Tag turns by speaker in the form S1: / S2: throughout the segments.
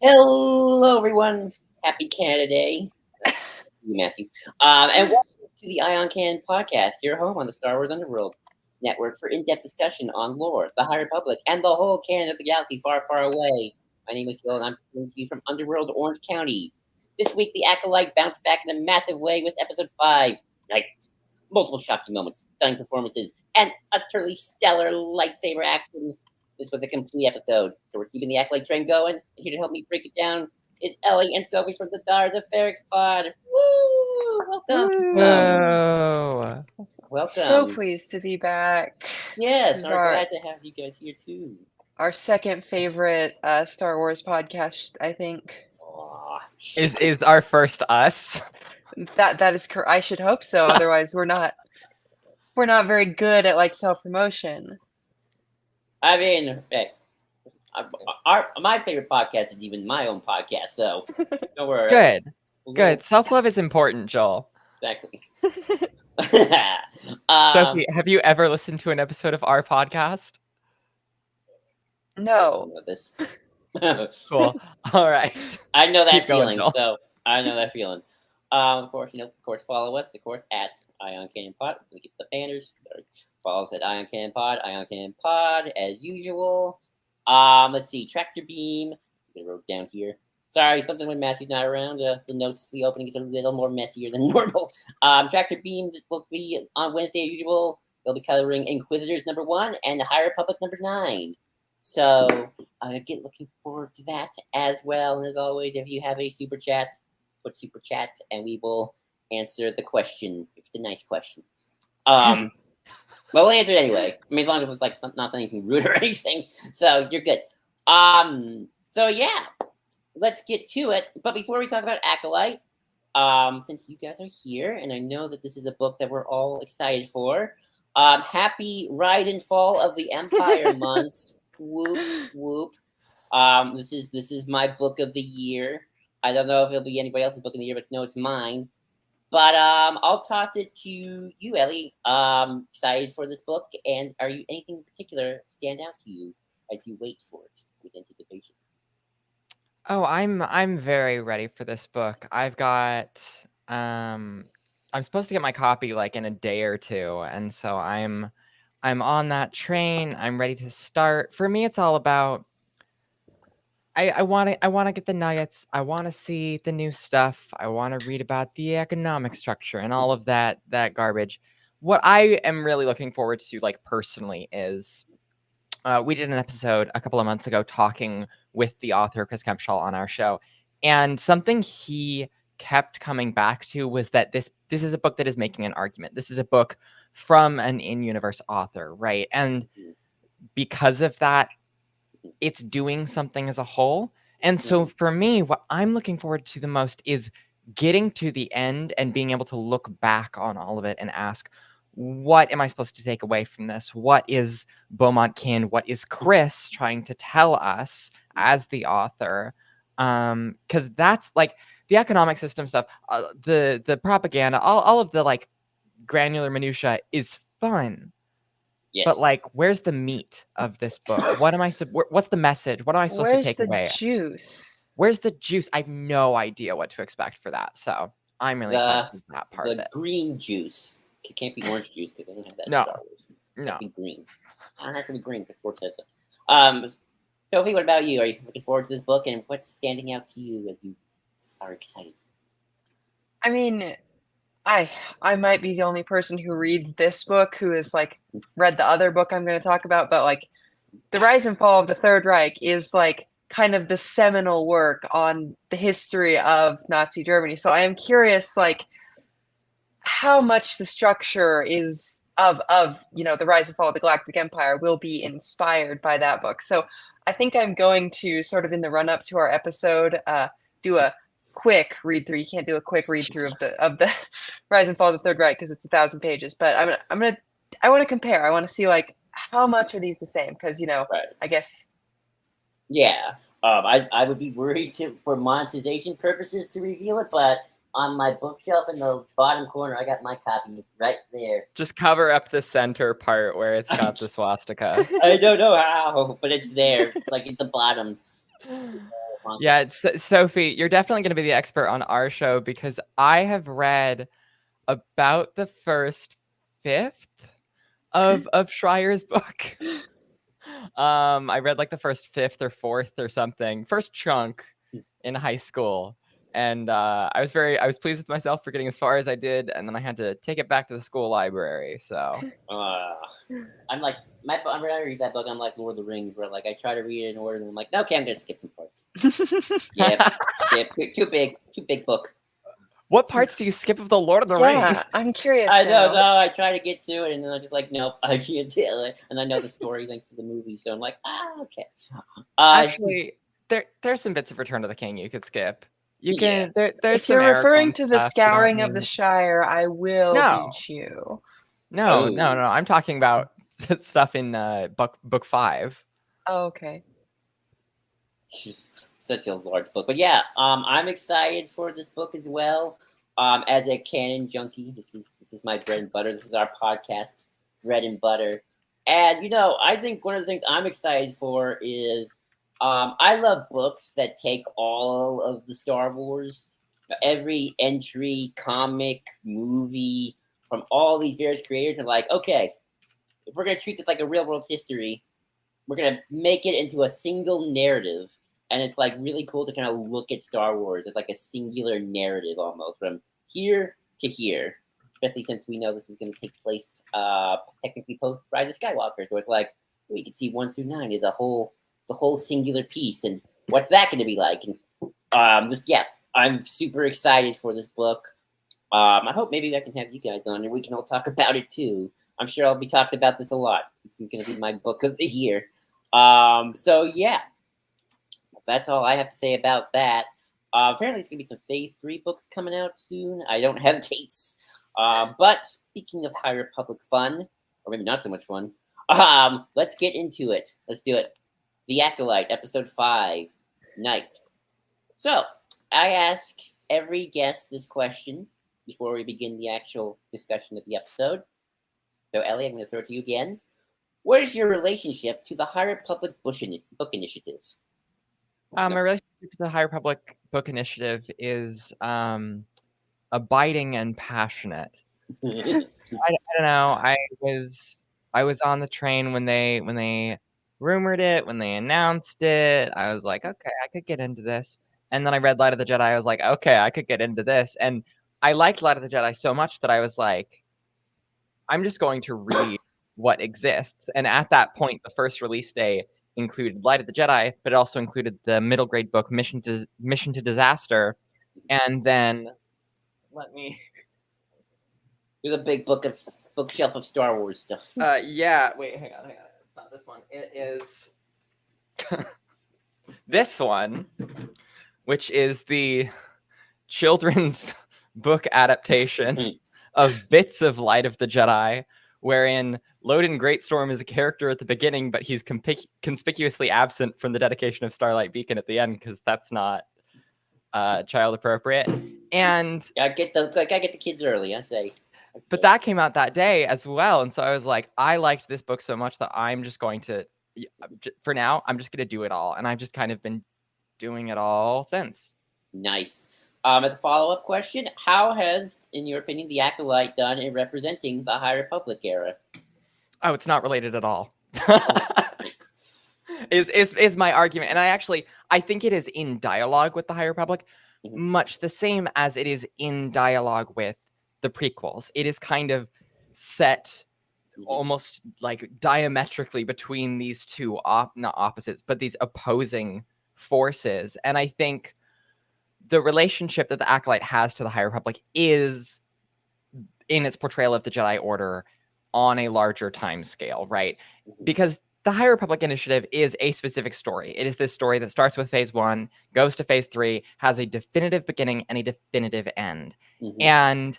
S1: Hello, everyone. Happy Canada Day. You, Matthew. And welcome to the Ion Canon podcast, your home on the Star Wars Underworld network for in-depth discussion on lore, the High Republic, and the whole canon of the galaxy far, far away. My name is Phil, and I'm coming to you from Underworld, Orange County. This week, the Acolyte bounced back in a massive way with Episode 5. Like, multiple shocking moments, stunning performances, and utterly stellar lightsaber action. This was a complete episode, so we're keeping the Acolyte train going. And here to help me break it down is Ellie and Sophie from the Daughters of Ferrix Pod. Woo! Welcome.
S2: Whoa.
S1: Welcome.
S3: So pleased to be back.
S1: Yes,
S3: This
S1: I'm
S3: is our-
S1: glad to have you guys here too.
S3: Our second favorite Star Wars podcast, I think.
S1: Aw,
S2: Is our first us?
S3: That is correct. I should hope so. Otherwise, we're not very good at like self-promotion.
S1: I mean, hey, my favorite podcast is even my own podcast, so don't worry.
S2: Good. Self-love is important, Joel.
S1: Exactly.
S2: Sophie, have you ever listened to an episode of our podcast?
S3: No.
S1: This.
S2: Cool. All right.
S1: I know that
S2: Keep going,
S1: feeling.
S2: Joel.
S1: So I know that feeling. Of course, follow us. Of course, at Ion Canon Pod. We get the banners. Follow us at Ion Canon Pod, as usual. Let's see, Tractor Beam. I wrote down here. Sorry, something when Massey's not around. The notes, the opening is a little more messier than normal. Tractor Beam will be on Wednesday as usual. They'll be covering Inquisitors #1 and the High Republic #9. So looking forward to that as well. And as always, if you have a super chat, put super chat, and we will answer the question if it's a nice question. Well, we'll answer it anyway. I mean, as long as it's like not anything rude or anything, so you're good. So yeah, let's get to it. But before we talk about Acolyte, since you guys are here, and I know that this is a book that we're all excited for, happy Rise and Fall of the Empire month. Whoop whoop. This is my book of the year. I don't know if it'll be anybody else's book of the year, but no, it's mine. But I'll toss it to you, Ellie. Excited for this book, and are you anything in particular stand out to you as you wait for it with anticipation?
S2: Oh, I'm very ready for this book. I've got I'm supposed to get my copy like in a day or two, and so I'm on that train. I'm ready to start. For me, it's all about I want to get the nuggets. I want to see the new stuff. I want to read about the economic structure and all of that garbage. What I am really looking forward to, like personally, is we did an episode a couple of months ago talking with the author Chris Kempshall on our show, and something he kept coming back to was that this is a book that is making an argument. This is a book from an in-universe author, right? And because of that, it's doing something as a whole. And so for me, what I'm looking forward to the most is getting to the end and being able to look back on all of it and ask, what am I supposed to take away from this? What is Beaumont Kin? What is Chris trying to tell us as the author? Because that's like the economic system stuff, the propaganda, all of the like granular minutia is fun.
S1: Yes.
S2: But like, where's the meat of this book? What's the message? What am I supposed to take away?
S3: Where's the juice?
S2: Where's the juice? I have no idea what to expect for that. So I'm really excited for that part of it.
S1: The green juice. It can't be orange juice because they don't have that in
S2: No.
S1: Star Wars. It
S2: No.
S1: can't be green. I don't have to be green because Ford says so. Sophie, what about you? Are you looking forward to this book, and what's standing out to you as you are excited?
S3: I mean, I might be the only person who reads this book who has like read the other book I'm going to talk about, but like The Rise and Fall of the Third Reich is like kind of the seminal work on the history of Nazi Germany. So I am curious, like, how much the structure is of the Rise and Fall of the Galactic Empire will be inspired by that book. So I think I'm going to sort of in the run up to our episode do a quick read through. You can't do a quick read through of the Rise and Fall of the Third Reich because it's 1,000 pages. But I want to compare. I want to see like how much are these the same? Because
S1: Right.
S3: I guess.
S1: Yeah. I would be worried for monetization purposes to reveal it, but on my bookshelf in the bottom corner, I got my copy right there.
S2: Just cover up the center part where it's got the swastika.
S1: I don't know how, but it's there. It's like at the bottom.
S2: Yeah, Sophie, you're definitely going to be the expert on our show because I have read about the first fifth of Schreier's book. I read like the first fifth or fourth or something, first chunk in high school, and I was pleased with myself for getting as far as I did, and then I had to take it back to the school library. So
S1: I'm like, when I read that book, I'm like Lord of the Rings, where like I try to read it in order, and I'm like, okay, I'm gonna skip some parts. skip, too big book.
S2: what parts do you skip of the Lord of the Rings?
S3: I'm curious.
S1: I don't know. I try to get to it, and then I'm just like, nope, I can't do it. And I know the story linked to the movie, so I'm like, okay.
S2: Actually, there's some bits of Return of the King you could skip. You can. There's
S3: if
S2: some
S3: you're referring
S2: Aragorn
S3: to the
S2: stuff
S3: scouring
S2: you
S3: of the
S2: don't
S3: Shire, I will
S2: No.
S3: beat you.
S2: No. I'm talking about stuff in book 5.
S3: Oh, okay.
S1: Such a large book, but yeah, I'm excited for this book as well. As a Canon junkie, this is my bread and butter. This is our podcast, bread and butter. And I think one of the things I'm excited for is I love books that take all of the Star Wars, every entry, comic, movie from all these various creators, and like, okay, if we're gonna treat this like a real world history, we're gonna make it into a single narrative. And it's like really cool to kind of look at Star Wars as like a singular narrative almost from here to here, especially since we know this is going to take place technically post Rise of Skywalker. So it's like we can see 1 through 9 is the whole singular piece, and what's that going to be like? And I'm super excited for this book. I hope maybe I can have you guys on and we can all talk about it too. I'm sure I'll be talking about this a lot. This is going to be my book of the year. So yeah. That's all I have to say about that. Apparently, there's going to be some Phase 3 books coming out soon. I don't have dates. But speaking of High Republic fun, or maybe not so much fun, let's get into it. Let's do it. The Acolyte, Episode 5, Night. So, I ask every guest this question before we begin the actual discussion of the episode. So, Ellie, I'm going to throw it to you again. What is your relationship to the High Republic book initiative?
S2: My relationship to the High Republic book initiative is abiding and passionate. I don't know. I was on the train when they rumored it, when they announced it. I was like, okay, I could get into this. And then I read Light of the Jedi. I was like, okay, I could get into this. And I liked Light of the Jedi so much that I was like, I'm just going to read what exists. And at that point, the first release day included Light of the Jedi, but it also included the middle grade book Mission to Disaster. And then
S1: There's a big bookshelf of Star Wars stuff.
S2: Yeah, wait, hang on. It's not this one. It is this one, which is the children's book adaptation of bits of Light of the Jedi, wherein Loden Greatstorm is a character at the beginning, but he's conspicuously absent from the dedication of Starlight Beacon at the end because that's not child appropriate. And
S1: I get the kids early. I say.
S2: But that came out that day as well, and so I was like, I liked this book so much that I'm just going to, for now, I'm just going to do it all, and I've just kind of been doing it all since.
S1: Nice. As a follow-up question, how has, in your opinion, the Acolyte done in representing the High Republic era?
S2: Oh, it's not related at all. is my argument, and I think it is in dialogue with the High Republic, much the same as it is in dialogue with the prequels. It is kind of set almost like diametrically between these two not opposites, but these opposing forces. And I think the relationship that the Acolyte has to the High Republic is in its portrayal of the Jedi Order on a larger time scale, right? Because the High Republic Initiative is a specific story. It is this story that starts with Phase 1, goes to Phase 3, has a definitive beginning and a definitive end. And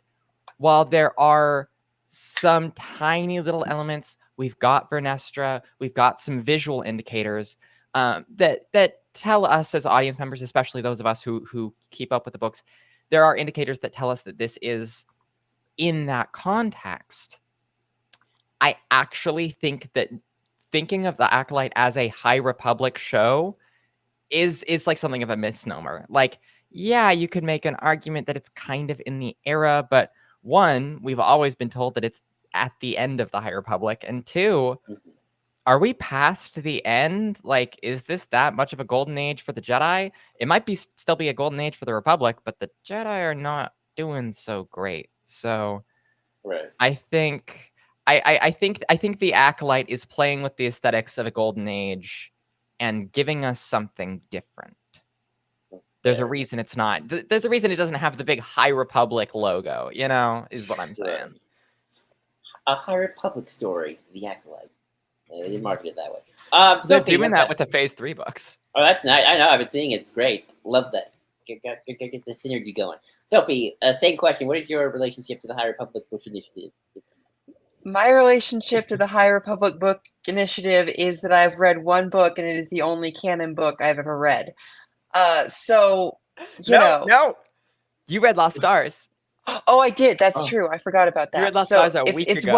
S2: while there are some tiny little elements, we've got Vernestra, we've got some visual indicators that tell us as audience members, especially those of us who keep up with the books, there are indicators that tell us that this is in that context. I actually think that thinking of the Acolyte as a High Republic show is like something of a misnomer. Like, yeah, you could make an argument that it's kind of in the era, but one, we've always been told that it's at the end of the High Republic, and two, are we past the end? Like, is this that much of a golden age for the Jedi? It might be still be a golden age for the Republic, but the Jedi are not doing so great. So
S1: Right.
S2: I think I think the Acolyte is playing with the aesthetics of a golden age and giving us something different. There's a reason it's not. There's a reason it doesn't have the big High Republic logo, you know, is what I'm saying.
S1: Right. A High Republic story, The Acolyte. They didn't market it that way.
S2: They're
S1: Sophie,
S2: doing that with the Phase 3 books.
S1: Oh, that's nice. I know. I've been seeing it. It's great. Love that. Get the synergy going. Sophie, same question. What is your relationship to the High Republic Book Initiative?
S3: My relationship to the High Republic Book Initiative is that I've read one book, and it is the only canon book I've ever read. So,
S2: No. You read Lost Stars.
S3: Oh, I did. That's true. I forgot about that.
S2: You read Lost Stars a week
S3: it's
S2: ago.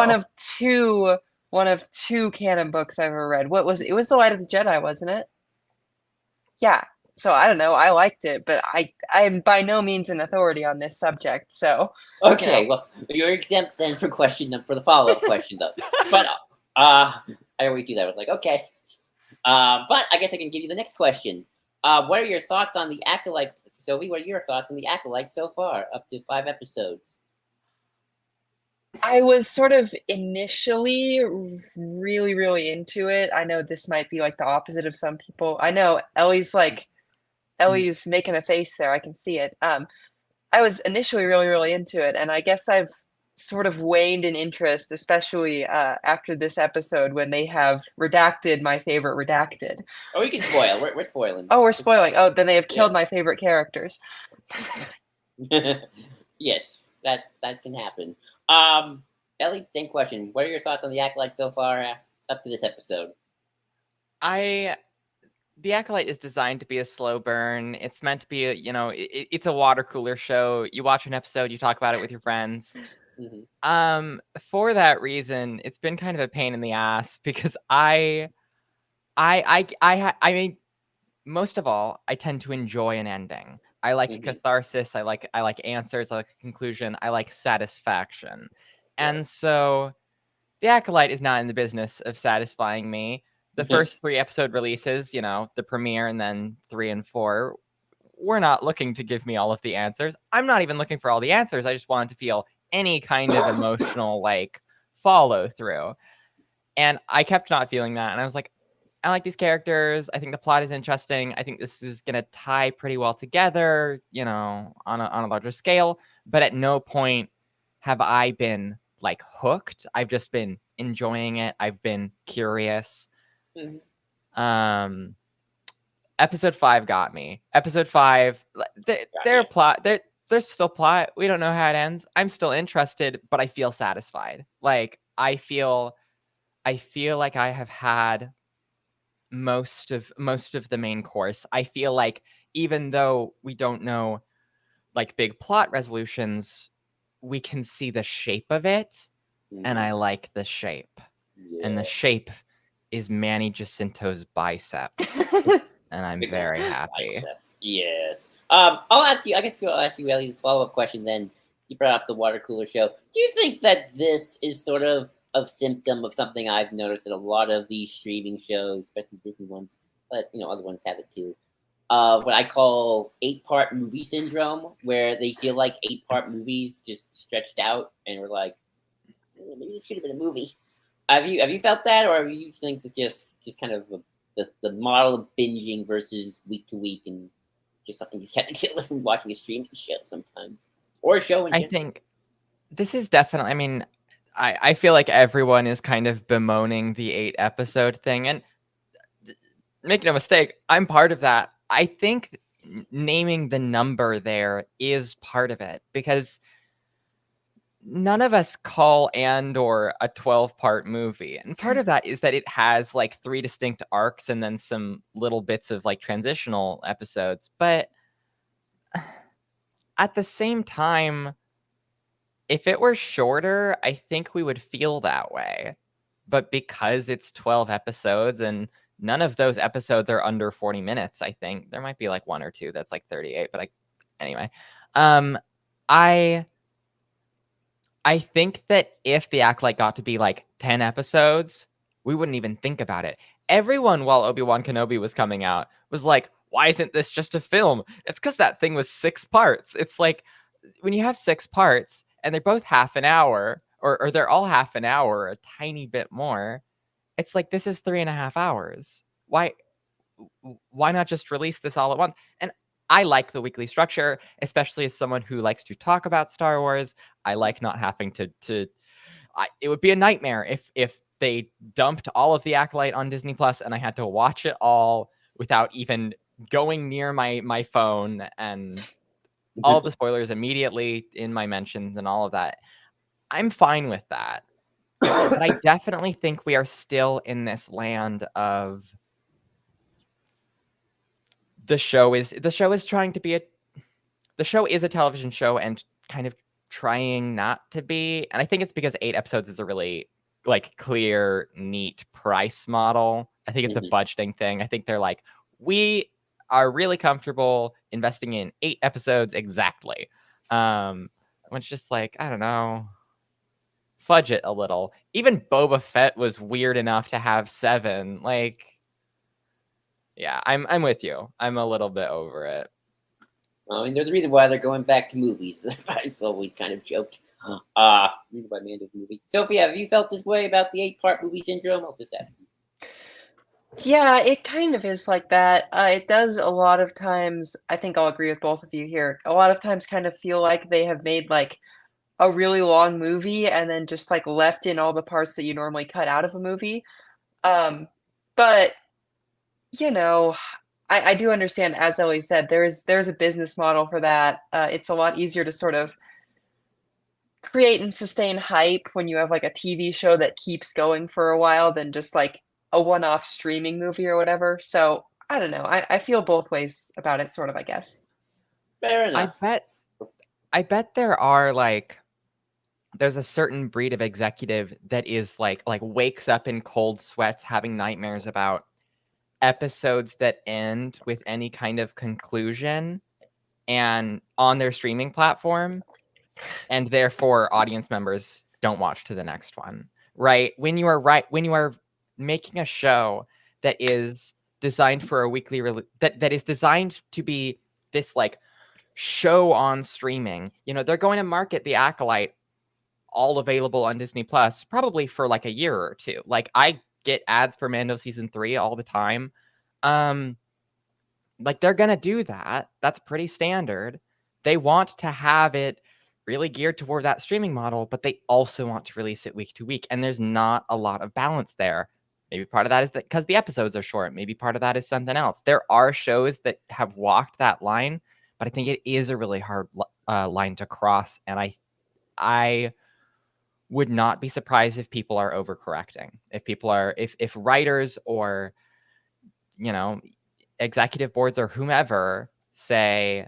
S3: one of two canon books I've ever read. What was it? It was The Light of the Jedi, wasn't it? Yeah. So I don't know. I liked it, but I am by no means an authority on this subject. So
S1: Okay, well, you're exempt then for the follow-up question though. But I always do that. I was like, okay. But I guess I can give you the next question. What are your thoughts on the Acolyte, Sophie? What are your thoughts on the Acolyte so far, up to 5 episodes?
S3: I was sort of initially really, really into it. I know this might be like the opposite of some people. I know Ellie's making a face there. I can see it. I was initially really, really into it, and I guess I've sort of waned in interest, especially after this episode when they have redacted my favorite redacted.
S1: Oh, we can spoil. We're spoiling.
S3: Oh, we're spoiling. Oh, then they have killed my favorite characters.
S1: Yes, that can happen. Ellie, same question. What are your thoughts on the Acolyte so far up to this episode?
S2: The Acolyte is designed to be a slow burn. It's meant to be it's a water cooler show. You watch an episode, you talk about it with your friends.
S1: Mm-hmm.
S2: For that reason, it's been kind of a pain in the ass because I mean, most of all, I tend to enjoy an ending. I like catharsis. I like answers. I like a conclusion. I like satisfaction. And so the Acolyte is not in the business of satisfying me. The first 3 episode releases, the premiere and then 3 and 4, we're not looking to give me all of the answers. I'm not even looking for all the answers. I just wanted to feel any kind of emotional follow through. And I kept not feeling that. And I was like, I like these characters. I think the plot is interesting. I think this is going to tie pretty well together, on a larger scale. But at no point have I been hooked. I've just been enjoying it. I've been curious. Episode 5 got me. Episode 5, there's still plot. We don't know how it ends. I'm still interested, but I feel satisfied. I feel like I have had most of the main course. I feel like even though we don't know big plot resolutions, we can see the shape of it, and I like the shape. And the shape is Manny Jacinto's biceps. And I'm very happy.
S1: Bicep. Yes. I'll ask you, Ellie, this follow-up question then. You brought up the water cooler show. Do you think that this is sort of a symptom of something I've noticed that a lot of these streaming shows, especially Disney ones, but other ones have it too, of what I call 8-part movie syndrome, where they feel like 8-part movies just stretched out, and we're like, maybe this should have been a movie. Have you felt that, or have you think it's just kind of the model of binging versus week to week, and just something you just have to deal with when watching a streaming show sometimes, or a show in general?
S2: I think this is definitely. I mean, I feel like everyone is kind of bemoaning the 8-episode thing, and make no mistake, I'm part of that. I think naming the number there is part of it, because none of us call Andor a 12-part movie. And part of that is that it has 3 distinct arcs and then some little bits of transitional episodes. But at the same time, if it were shorter, I think we would feel that way. But because it's 12 episodes and none of those episodes are under 40 minutes, I think. There might be like one or two that's like 38, but anyway. I think that if the Acolyte got to be like 10 episodes, we wouldn't even think about it. Everyone, while Obi-Wan Kenobi was coming out, was like, why isn't this just a film? It's because that thing was 6 parts. It's like, when you have 6 parts, and they're both half an hour, or they're all half an hour, a tiny bit more, it's like, this is 3.5 hours. Why not just release this all at once? And I like the weekly structure, especially as someone who likes to talk about Star Wars. I like not having to it would be a nightmare if they dumped all of the Acolyte on Disney Plus and I had to watch it all without even going near my phone, and all of the spoilers immediately in my mentions and all of that. I'm fine with that. But I definitely think we are still in this land of the show is trying to be the show is a television show and kind of trying not to be. And I think it's because 8 episodes is a really like clear, neat price model. I think it's a budgeting thing. I think they're like, we are really comfortable investing in 8 episodes exactly. It's just like, I don't know, fudge it a little. Even Boba Fett was weird enough to have 7. Like, yeah, I'm with you. I'm a little bit over it.
S1: I mean, there's a reason why they're going back to movies. I've always kind of joked. Reason why Mando's movie. Sophia, have you felt this way about the 8-part movie syndrome? I'll just ask you.
S3: Yeah, it kind of is like that. It does a lot of times, I think I'll agree with both of you here. A lot of times kind of feel like they have made like a really long movie and then just like left in all the parts that you normally cut out of a movie. But you know, I do understand, as Ellie said, there's a business model for that. It's a lot easier to sort of create and sustain hype when you have like a TV show that keeps going for a while than just like a one-off streaming movie or whatever. So I don't know. I feel both ways about it, sort of, I guess.
S1: Fair enough.
S2: I bet there are like, there's a certain breed of executive that is like wakes up in cold sweats having nightmares about episodes that end with any kind of conclusion and on their streaming platform, and therefore audience members don't watch to the next one. Right? When you are making a show that is designed for a weekly that is designed to be this like show on streaming, they're going to market the Acolyte all available on Disney Plus probably for like a year or two. Like, I get ads for Mando season 3 all the time. Like, they're gonna do that. That's pretty standard. They want to have it really geared toward that streaming model, but they also want to release it week to week, and there's not a lot of balance there. Maybe part of that is that because the episodes are short. Maybe part of that is something else. There are shows that have walked that line, but I think it is a really hard line to cross, and I would not be surprised if people are overcorrecting. If writers or executive boards or whomever say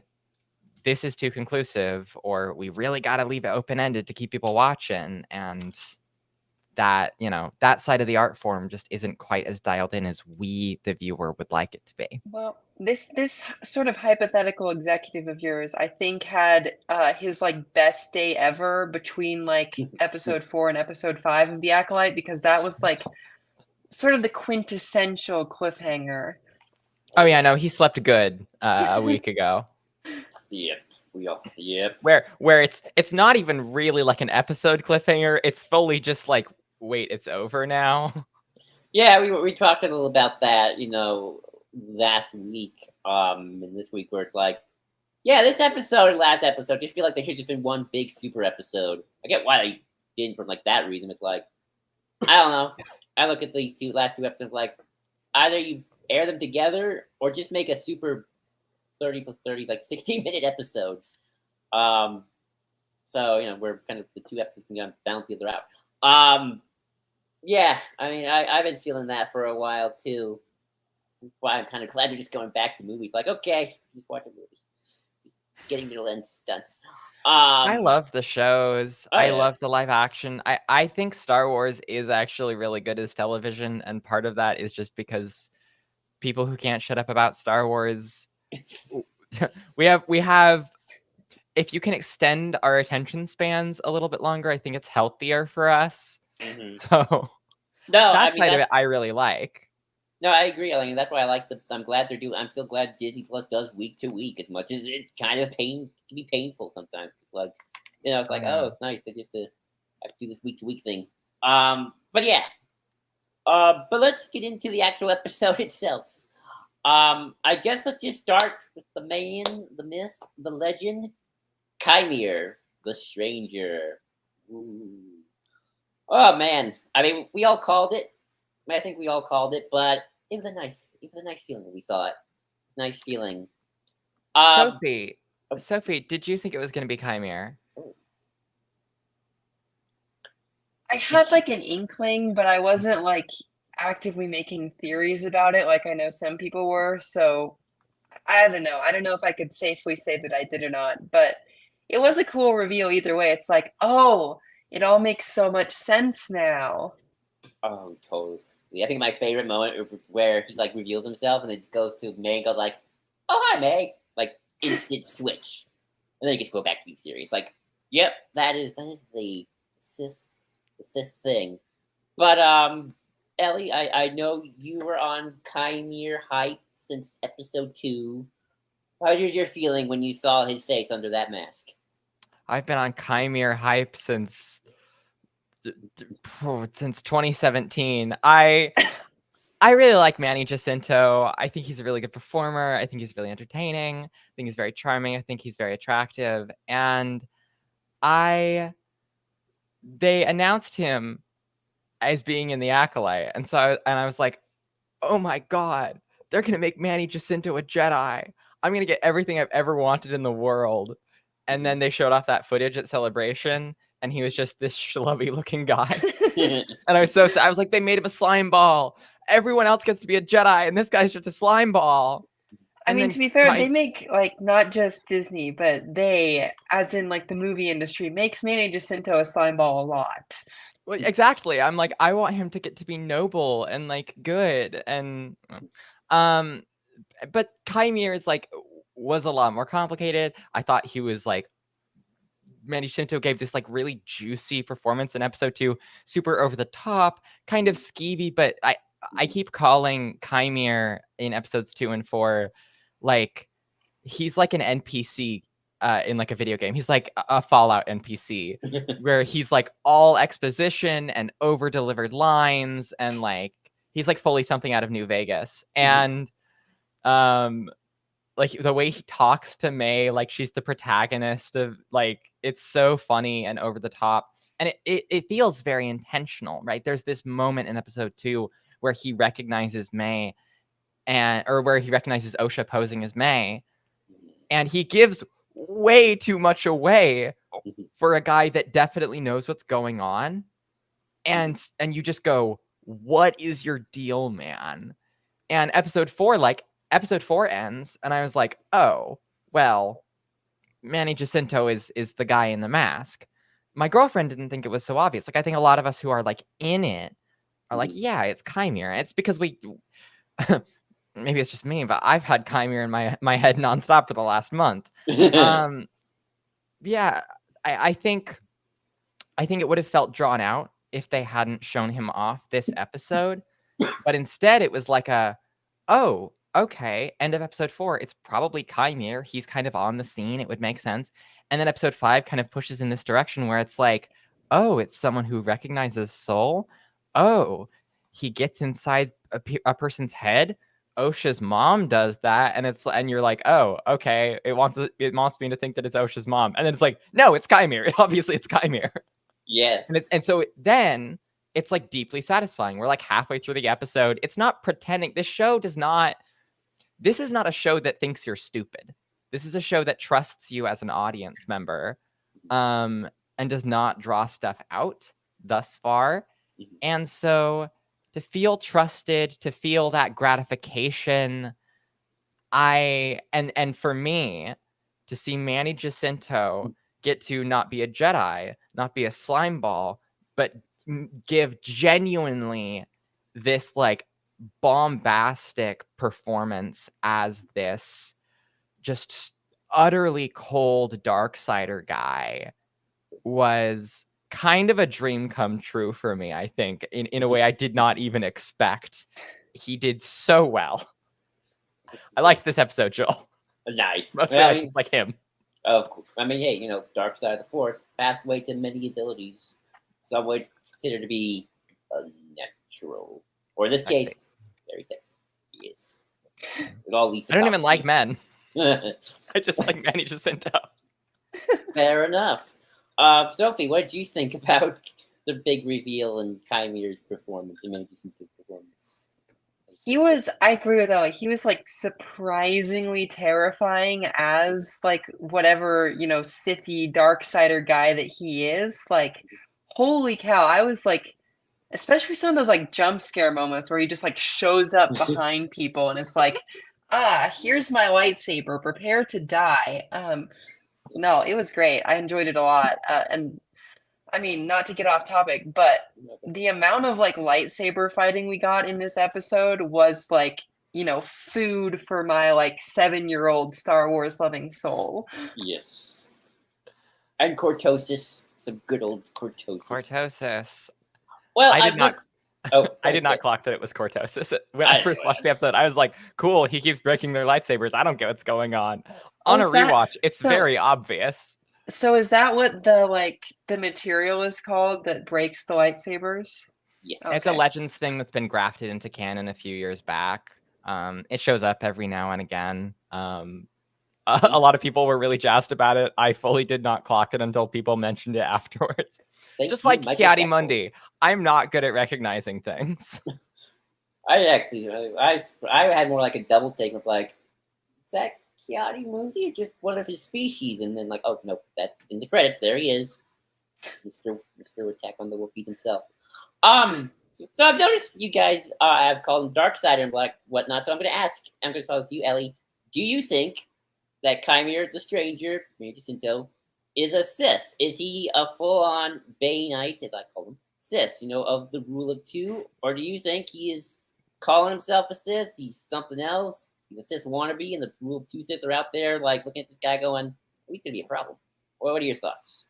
S2: this is too conclusive, or we really got to leave it open-ended to keep people watching, and that that side of the art form just isn't quite as dialed in as we, the viewer, would like it to be.
S3: Well, this sort of hypothetical executive of yours, I think, had his like best day ever between like episode 4 and episode 5 of The Acolyte, because that was like sort of the quintessential cliffhanger.
S2: Oh yeah, no, he slept good a week ago.
S1: Yep.
S2: Where it's not even really like an episode cliffhanger. It's fully just like, wait, it's over now.
S1: Yeah, we talked a little about that, last week. And this week where it's like, yeah, this episode and last episode just feel like there should have just been one big super episode. I get why they didn't for like that reason. It's like, I don't know. I look at these last two episodes like either you air them together or just make a super 30 plus 30, like 16-minute episode. So, we're kind of the 2 episodes can kind of balance the other out. Yeah, I mean, I've been feeling that for a while too. That's why I'm kind of glad they're just going back to movies. Like, okay, just watch a movie. Getting middle ends done.
S2: I love the shows. I love the live action. I think Star Wars is actually really good as television, and part of that is just because people who can't shut up about Star Wars. we have if you can extend our attention spans a little bit longer, I think it's healthier for us. So
S1: No,
S2: that
S1: I mean
S2: side of it
S1: that's
S2: I really like.
S1: no, I agree. I mean that's why I like the. I'm glad they're doing. I'm still glad Disney Plus does week to week, as much as it kind of can be painful sometimes. It's like, it's like,
S2: Yeah.
S1: oh, it's nice to just to have to do this week to week thing. But yeah. But let's get into the actual episode itself. I guess let's just start with the man, the myth, the legend, Chimere, the Stranger. Ooh. Oh man, I mean, we all called it. I think we all called it, but it was a nice feeling when we saw it. Nice feeling.
S2: Sophie, did you think it was going to be Chimere?
S3: I had like an inkling, but I wasn't like actively making theories about it like I know some people were. So I don't know. I don't know if I could safely say that I did or not, but it was a cool reveal either way. It's like, oh, it all makes so much sense now.
S1: Oh, totally. I think my favorite moment where he like reveals himself and then goes to May and goes like, "Oh hi May," like instant switch, and then he gets to go back to being serious. Like, yep, that is the Sith thing. But Ellie, I know you were on Chimere hype since episode 2. How was your feeling when you saw his face under that mask?
S2: I've been on Chimere hype since 2017. I really like Manny Jacinto. I think he's a really good performer. I think he's really entertaining. I think he's very charming. I think he's very attractive. And they announced him as being in the Acolyte. And so I was like, oh my God, they're going to make Manny Jacinto a Jedi. I'm going to get everything I've ever wanted in the world. And then they showed off that footage at Celebration, and he was just this schlubby looking guy. And I was so sad. I was like, they made him a slime ball. Everyone else gets to be a Jedi, and this guy's just a slime ball.
S3: I mean, to be fair, they make like not just Disney, but they, as in like the movie industry, makes Manny Jacinto a slime ball a lot.
S2: Well, exactly. I'm like, I want him to get to be noble and like good, and but Chimere is like was a lot more complicated. I thought he was like Manny Jacinto gave this like really juicy performance in episode 2, super over the top, kind of skeevy, but I keep calling Chimere in episodes 2 and 4 like he's like an NPC in like a video game. He's like a Fallout NPC where he's like all exposition and over delivered lines, and like he's like fully something out of New Vegas. And like the way he talks to May, like she's the protagonist of, like, it's so funny and over the top, and it feels very intentional, right? There's this moment in episode 2 where he recognizes May, or where he recognizes Osha posing as May, and he gives way too much away for a guy that definitely knows what's going on, and you just go, what is your deal, man? And episode 4 ends, and I was like, oh, well, Manny Jacinto is the guy in the mask. My girlfriend didn't think it was so obvious. Like, I think a lot of us who are like in it are like, yeah, it's Chimere. It's because we maybe it's just me, but I've had Chimere in my head nonstop for the last month. Yeah, I think it would have felt drawn out if they hadn't shown him off this episode, but instead it was like oh, okay, end of episode 4, it's probably Chimere. He's kind of on the scene. It would make sense. And then episode 5 kind of pushes in this direction where it's like, oh, it's someone who recognizes soul. Oh, he gets inside a person's head. Osha's mom does that, and you're like, oh, okay, it wants me to think that it's Osha's mom, and then it's like, no, it's Chimere. Obviously, it's Chimere.
S1: Yeah,
S2: and so then it's like deeply satisfying. We're like halfway through the episode. It's not pretending. This is not a show that thinks you're stupid. This is a show that trusts you as an audience member, and does not draw stuff out thus far. And so to feel trusted, to feel that gratification, and for me, to see Manny Jacinto get to not be a Jedi, not be a slime ball, but give genuinely this like bombastic performance as this just utterly cold Darksider guy was kind of a dream come true for me, I think, in a way I did not even expect. He did so well. I liked this episode, Joel.
S1: Nice.
S2: Mostly
S1: Well,
S2: I just like him.
S1: Of course. I mean, hey, dark side of the force, pathway to many abilities. Some would consider to be unnatural, or in this case, very sexy. Yes. It all leads.
S2: I don't even like men.
S1: I
S2: just like Manny Jacinto.
S1: Fair enough. Sophie, what did you think about the big reveal and Kymir's performance, and Manny Jacinto's performance?
S3: I agree with that. Like, he was like surprisingly terrifying as like whatever, Sithy Darksider guy that he is. Like, holy cow. I was like, especially some of those like jump scare moments where he just like shows up behind people and it's like, here's my lightsaber, prepare to die. No, it was great. I enjoyed it a lot. And I mean, not to get off topic, but the amount of like lightsaber fighting we got in this episode was like, food for my like 7-year-old Star Wars loving soul.
S1: Yes. And Cortosis. Some good old Cortosis. Well,
S2: I did not. I did not
S1: okay.
S2: clock that it was Cortosis. When I first watched the episode, I was like, cool, he keeps breaking their lightsabers. I don't get what's going on. On a rewatch, it's very obvious.
S3: So is that what the material is called that breaks the lightsabers?
S1: Yes.
S2: Okay. It's a Legends thing that's been grafted into canon a few years back. It shows up every now and again. A lot of people were really jazzed about it. I fully did not clock it until people mentioned it afterwards. Just like Kiadi Mundi, I'm not good at recognizing things.
S1: I had more like a double take of like, is that Kiadi Mundi or just one of his species? And then like, oh no, that in the credits there he is, Mr. Attack on the Wookiees himself. So I've noticed you guys have called him Darksider and like whatnot. So I'm going to talk with you, Ellie. Do you think that Kymir the Stranger, Manny Jacinto, is a Sith? Is he a full-on Bay Knight, as I call him, Sith, of the rule of two? Or do you think he is calling himself a Sith? He's something else? He's a Sith wannabe, and the rule of two Siths are out there, like, looking at this guy going, oh, he's going to be a problem. Well, what are your thoughts?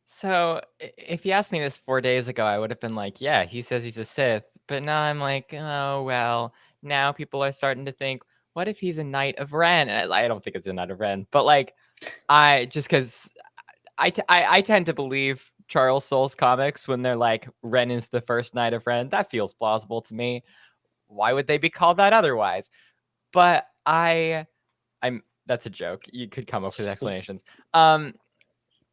S2: So, if you asked me this 4 days ago, I would have been like, yeah, he says he's a Sith. But now I'm like, oh, well, now people are starting to think, what if he's a Knight of Ren? And I don't think it's a Knight of Ren, but like, because I tend to believe Charles Soule's comics when they're like, Ren is the first Knight of Ren. That feels plausible to me. Why would they be called that otherwise? But that's a joke. You could come up with explanations. I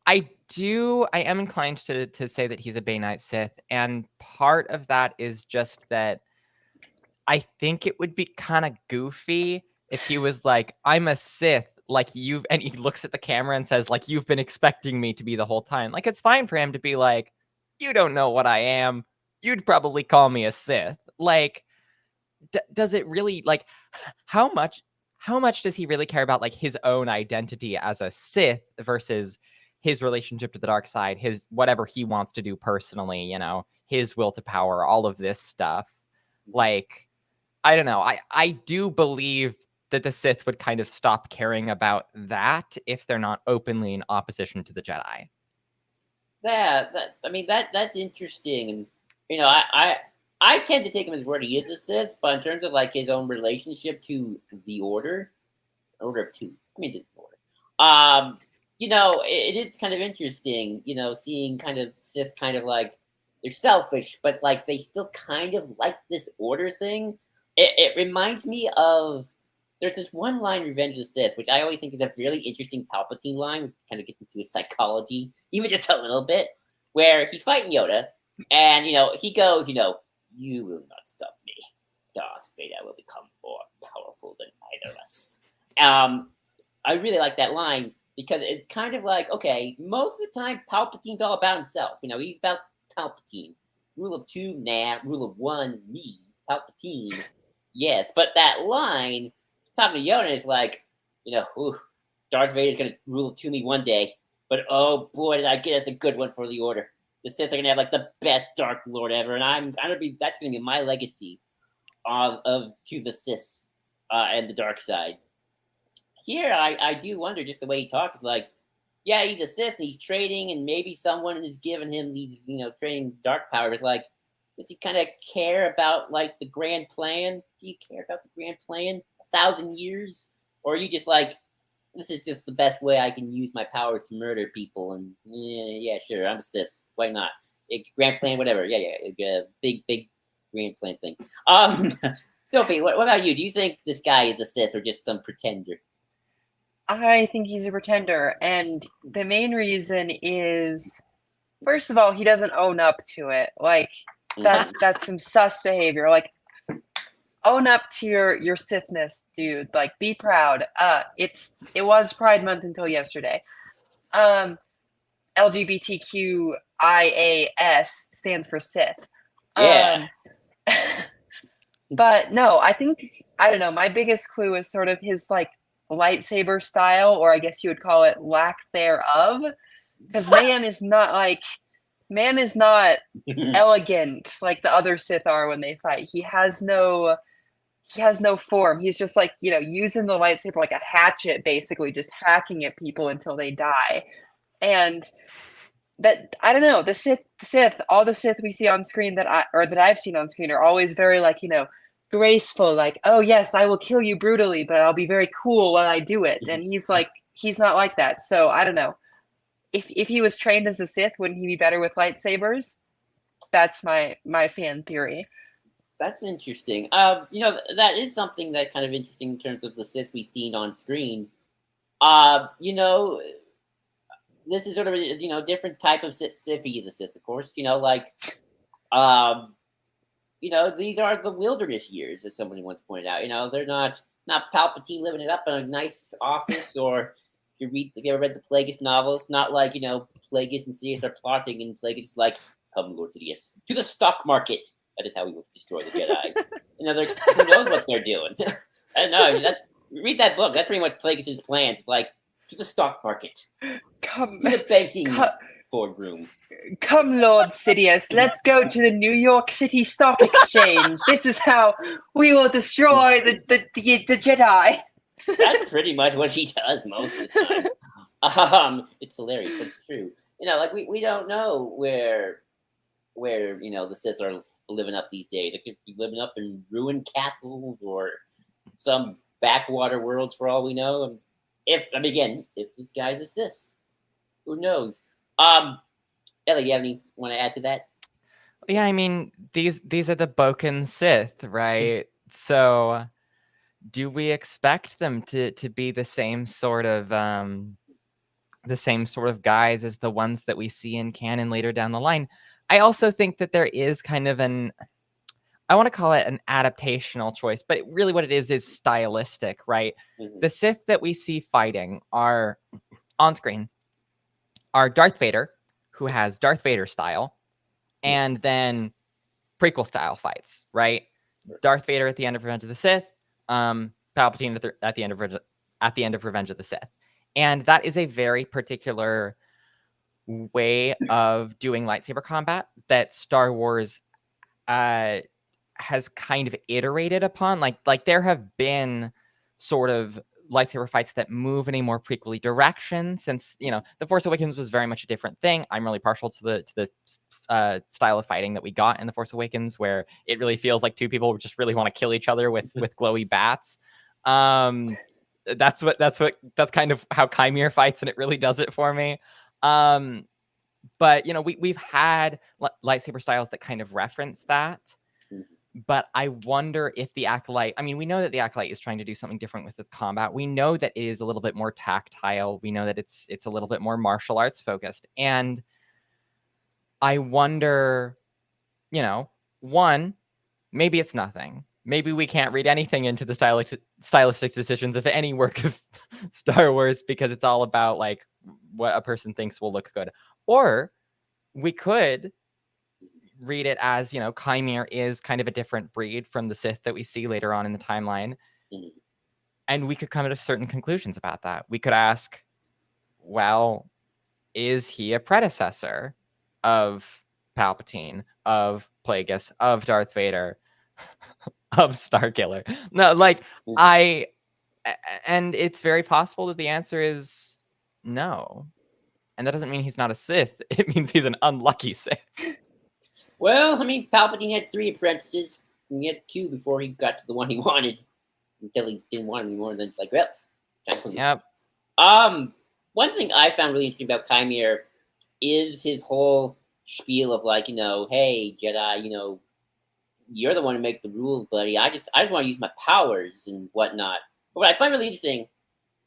S2: am inclined to say that he's a Bay Knight Sith, and part of that is just that I think it would be kind of goofy if he was like, I'm a Sith, and he looks at the camera and says, like, you've been expecting me to be the whole time. Like, it's fine for him to be like, you don't know what I am. You'd probably call me a Sith. Like, does it really, like, how much does he really care about, like, his own identity as a Sith versus his relationship to the dark side, his whatever he wants to do personally, his will to power, all of this stuff? Like, I don't know. I do believe that the Sith would kind of stop caring about that if they're not openly in opposition to the Jedi.
S1: That's interesting, and I tend to take him as word he is a Sith, but in terms of like his own relationship to the Order of Two, the Order, it is kind of interesting, seeing kind of Sith kind of like they're selfish, but like they still kind of like this Order thing. It reminds me of, there's this one line in Revenge of the Sith, which I always think is a really interesting Palpatine line, which kind of gets into his psychology, even just a little bit, where he's fighting Yoda, and, he goes, you will not stop me. Darth Vader will become more powerful than either of us. I really like that line, because it's kind of like, okay, most of the time, Palpatine's all about himself. He's about Palpatine. Rule of two, nah. Rule of one, me. Palpatine. Yes, but that line, talking to Yoda, is like, Darth Vader's going to rule to me one day, but oh boy, did I get us a good one for the Order. The Sith are going to have like the best Dark Lord ever, and that's going to be my legacy. to the Sith and the dark side. Here, I do wonder just the way he talks. Like, yeah, he's a Sith. He's trading, and maybe someone is giving him these, trading dark powers. Like, does he kind of care about like the grand plan? Do you care about the grand plan? 1,000 years, or are you just like, this is just the best way I can use my powers to murder people? And yeah, sure, I'm a Sith. Why not? Grand plan, whatever. Yeah, big grand plan thing. Sophie, what about you? Do you think this guy is a Sith or just some pretender?
S3: I think he's a pretender, and the main reason is, first of all, he doesn't own up to it. Like that's some sus behavior. Like, own up to your Sithness, dude. Like, be proud. It was Pride Month until yesterday. LGBTQIAS stands for Sith.
S1: Yeah.
S3: But no, I don't know. My biggest clue is sort of his like lightsaber style, or I guess you would call it lack thereof, because man is not elegant like the other Sith are when they fight. He has no form. He's just like, using the lightsaber like a hatchet, basically just hacking at people until they die. And that, I don't know, the Sith, all the Sith we see on screen that I've seen on screen are always very like, graceful, like, oh yes, I will kill you brutally, but I'll be very cool while I do it. And he's not like that. So I don't know. If he was trained as a Sith, wouldn't he be better with lightsabers? That's my fan theory.
S1: That's interesting. That is something that kind of interesting in terms of the Sith we've seen on screen. This is sort of a different type of Sithy, the Sith, of course. These are the wilderness years, as somebody once pointed out. They're not Palpatine living it up in a nice office, or if you ever read the Plagueis novels, not like Plagueis and Sidious are plotting, and Plagueis is like, come, Lord Sidious, to the stock market. That is how we will destroy the Jedi. Who knows what they're doing? Read that book. That's pretty much Plagueis' plans. Like, to the stock market,
S3: come,
S1: to the banking boardroom.
S3: Come, Lord Sidious, let's go to the New York City Stock Exchange. This is how we will destroy the Jedi.
S1: That's pretty much what he does most of the time. It's hilarious, but it's true. We don't know where the Sith are living up these days. They could be living up in ruined castles or some backwater worlds for all we know. If this guy's a Sith, who knows? Ellie, you have any want to add to that?
S2: Yeah, I mean, these are the Boken Sith, right? So do we expect them to be the same sort of guys as the ones that we see in canon later down the line? I also think that there is kind of I want to call it an adaptational choice, but really what it is stylistic, right? Mm-hmm. The Sith that we see fighting are on screen are Darth Vader, who has Darth Vader style, and then prequel style fights, right? Darth Vader at the end of Revenge of the Sith, Palpatine at the end of Revenge of the Sith. And that is a very particular way of doing lightsaber combat that Star Wars has kind of iterated upon. Like there have been sort of lightsaber fights that move in a more prequely direction, since The Force Awakens was very much a different thing. I'm really partial to the style of fighting that we got in The Force Awakens, where it really feels like two people just really want to kill each other with glowy bats. That's kind of how Chimere fights, and it really does it for me. But we've had lightsaber styles that kind of reference that. But I wonder if the Acolyte, we know that the Acolyte is trying to do something different with its combat. We know that it is a little bit more tactile. We know that it's a little bit more martial arts focused. And I wonder, one, maybe it's nothing. Maybe we can't read anything into the stylistic decisions of any work of Star Wars, because it's all about like what a person thinks will look good. Or we could read it as, Chimere is kind of a different breed from the Sith that we see later on in the timeline. And we could come to certain conclusions about that. We could ask, well, is he a predecessor of Palpatine, of Plagueis, of Darth Vader? of Starkiller. No, like and it's very possible that the answer is no. And that doesn't mean he's not a Sith. It means he's an unlucky Sith.
S1: Well, I mean, Palpatine had 3 apprentices, and he had 2 before he got to the one he wanted. Until he didn't want him anymore, and then like, well,
S2: Yep.
S1: One thing I found really interesting about Chimere is his whole spiel of like, hey Jedi, you're the one who make the rules, buddy. I just want to use my powers and whatnot. But what I find really interesting,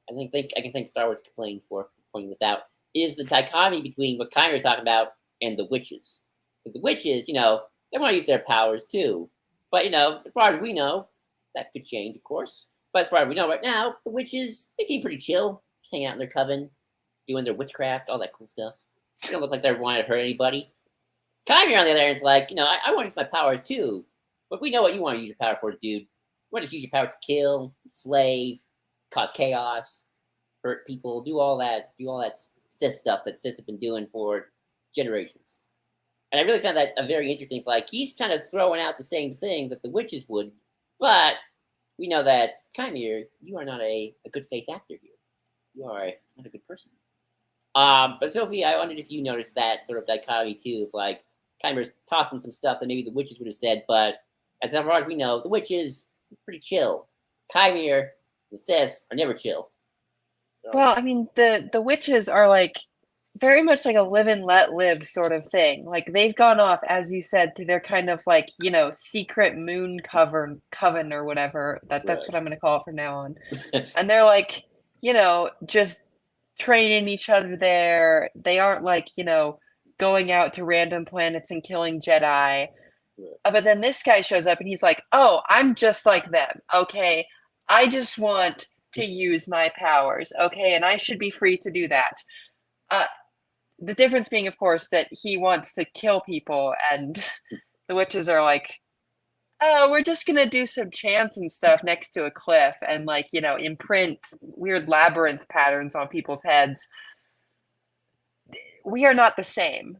S1: I can thank Star Wars Complain for pointing this out, is the dichotomy between what Chimere is talking about and the witches. Because the witches, they want to use their powers too. But as far as we know, that could change, of course. But as far as we know right now, the witches, they seem pretty chill. Just hanging out in their coven, doing their witchcraft, all that cool stuff. They don't look like they're wanting to hurt anybody. Chimere, on the other hand, is like, I want to use my powers too. But we know what you want to use your power for, dude. You want to use your power to kill, slave, cause chaos, hurt people, do all that Sith stuff that Sith have been doing for generations. And I really found that a very interesting, like, he's kind of throwing out the same thing that the witches would, but we know that, Chimere, you are not a good faith actor here. You are not a good person. But Sophie, I wondered if you noticed that sort of dichotomy too, of like, Chimere's tossing some stuff that maybe the witches would have said, but as far as we know, the witches are pretty chill. Chimere, the Sith, are never chill. So.
S3: Well, I mean, the witches are like very much like a live and let live sort of thing. Like they've gone off, as you said, to their kind of like, secret moon coven or whatever. That's what I'm gonna call it from now on. And they're like, just training each other there. They aren't like, going out to random planets and killing Jedi. But then this guy shows up and he's like, oh, I'm just like them. Okay. I just want to use my powers. Okay. And I should be free to do that. The difference being, of course, that he wants to kill people, and the witches are like, oh, we're just going to do some chants and stuff next to a cliff and, like, imprint weird labyrinth patterns on people's heads. We are not the same.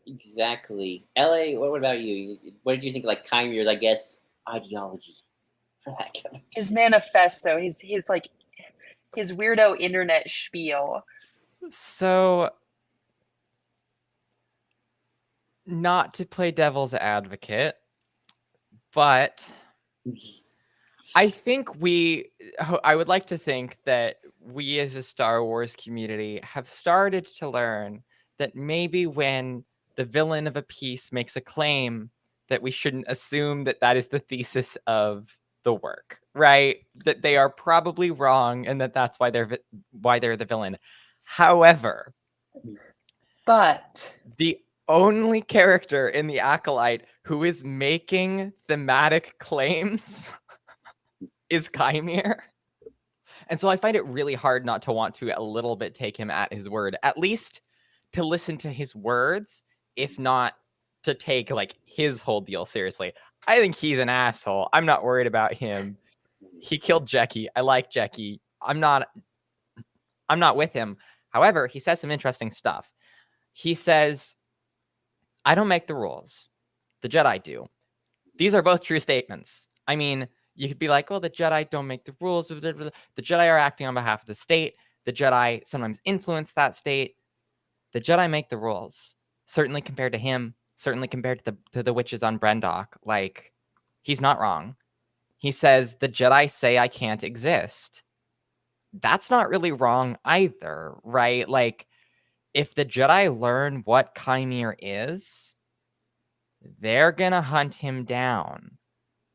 S1: Exactly. LA, what about you? What did you think of, like, Chimere's, I guess, ideology for that guy?
S3: His manifesto, his weirdo internet spiel.
S2: So, not to play devil's advocate, but I would like to think that we as a Star Wars community have started to learn that maybe when the villain of a piece makes a claim, that we shouldn't assume that that is the thesis of the work, right? That they are probably wrong and that's why they're the villain. However,
S3: but
S2: the only character in the Acolyte who is making thematic claims is Chimere. And so I find it really hard not to want to a little bit take him at his word, at least to listen to his words, if not to take like his whole deal seriously. I think he's an asshole. I'm not worried about him. He killed Jackie. I like Jackie. I'm not with him. However, he says some interesting stuff. He says, I don't make the rules. The Jedi do. These are both true statements. I mean, you could be like, well, the Jedi don't make the rules. The Jedi are acting on behalf of the state. The Jedi sometimes influence that state. The Jedi make the rules. Certainly compared to him. Certainly compared to the witches on Brendok. Like, he's not wrong. He says, the Jedi say I can't exist. That's not really wrong either, right? Like, if the Jedi learn what Chimere is, they're gonna hunt him down.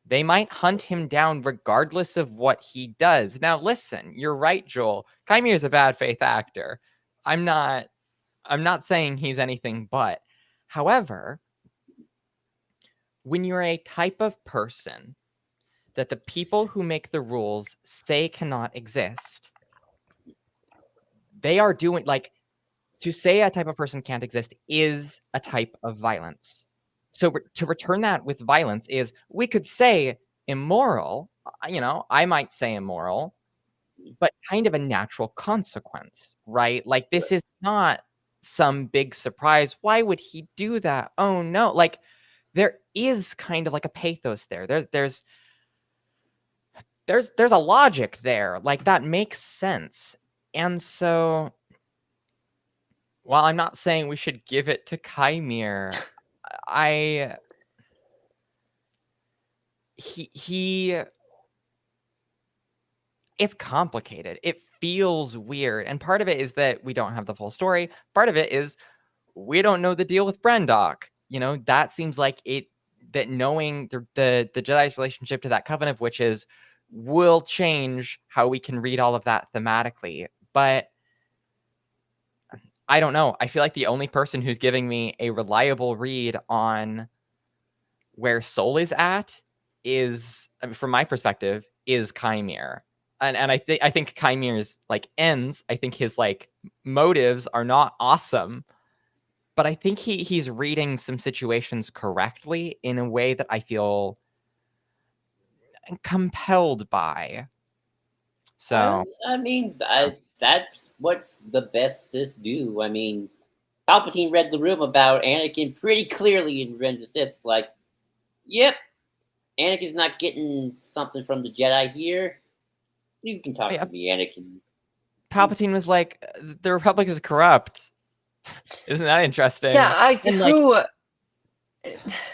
S2: They might hunt him down regardless of what he does. Now, listen, you're right, Joel. Chimere is a bad faith actor. I'm not saying he's anything but. However, when you're a type of person that the people who make the rules say cannot exist, they are doing, like, to say a type of person can't exist is a type of violence. So to return that with violence is, we could say immoral, I might say immoral, but kind of a natural consequence, right? Like, this is not some big surprise. Why would he do that? Oh no. Like, there is kind of like a pathos there. There's a logic there, like that makes sense. And so, while I'm not saying we should give it to Chimere, he it's complicated. It feels weird. And part of it is that we don't have the full story. Part of it is we don't know the deal with Brendock. You know, that seems like that knowing the Jedi's relationship to that coven of witches will change how we can read all of that thematically. But I don't know. I feel like the only person who's giving me a reliable read on where Soul is at is, I mean, from my perspective, is Chimere. And I think Chimere's like ends. I think his like motives are not awesome, but I think he's reading some situations correctly in a way that I feel compelled by. So
S1: I mean, that's what's the best Sith do. I mean, Palpatine read the room about Anakin pretty clearly in Revenge of the Sith. Like, yep, Anakin's not getting something from the Jedi here. You can talk to me, Anakin.
S2: Palpatine was like, the Republic is corrupt. Isn't that interesting?
S3: Yeah,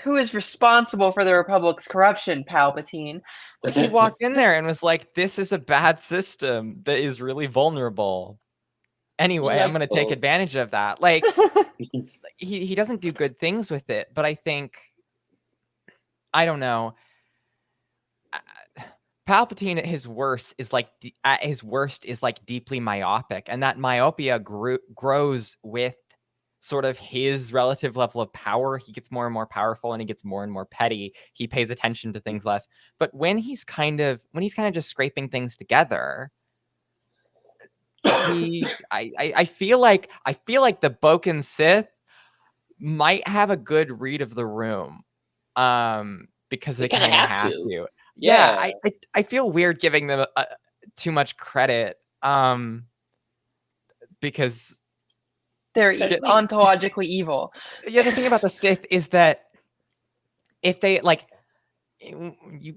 S3: who is responsible for the Republic's corruption, Palpatine?
S2: He walked in there and was like, this is a bad system that is really vulnerable. Anyway, I'm going to take advantage of that. Like, he doesn't do good things with it, but I think, I don't know. Palpatine at his worst is like deeply myopic, and that myopia grows with sort of his relative level of power. He gets more and more powerful, and he gets more and more petty. He pays attention to things less. But when he's kind of just scraping things together, I feel like the Boken Sith might have a good read of the room, because they kind of have to. Yeah, I feel weird giving them too much credit, because
S3: they're ontologically evil.
S2: Yeah, the thing about the Sith is that if they like,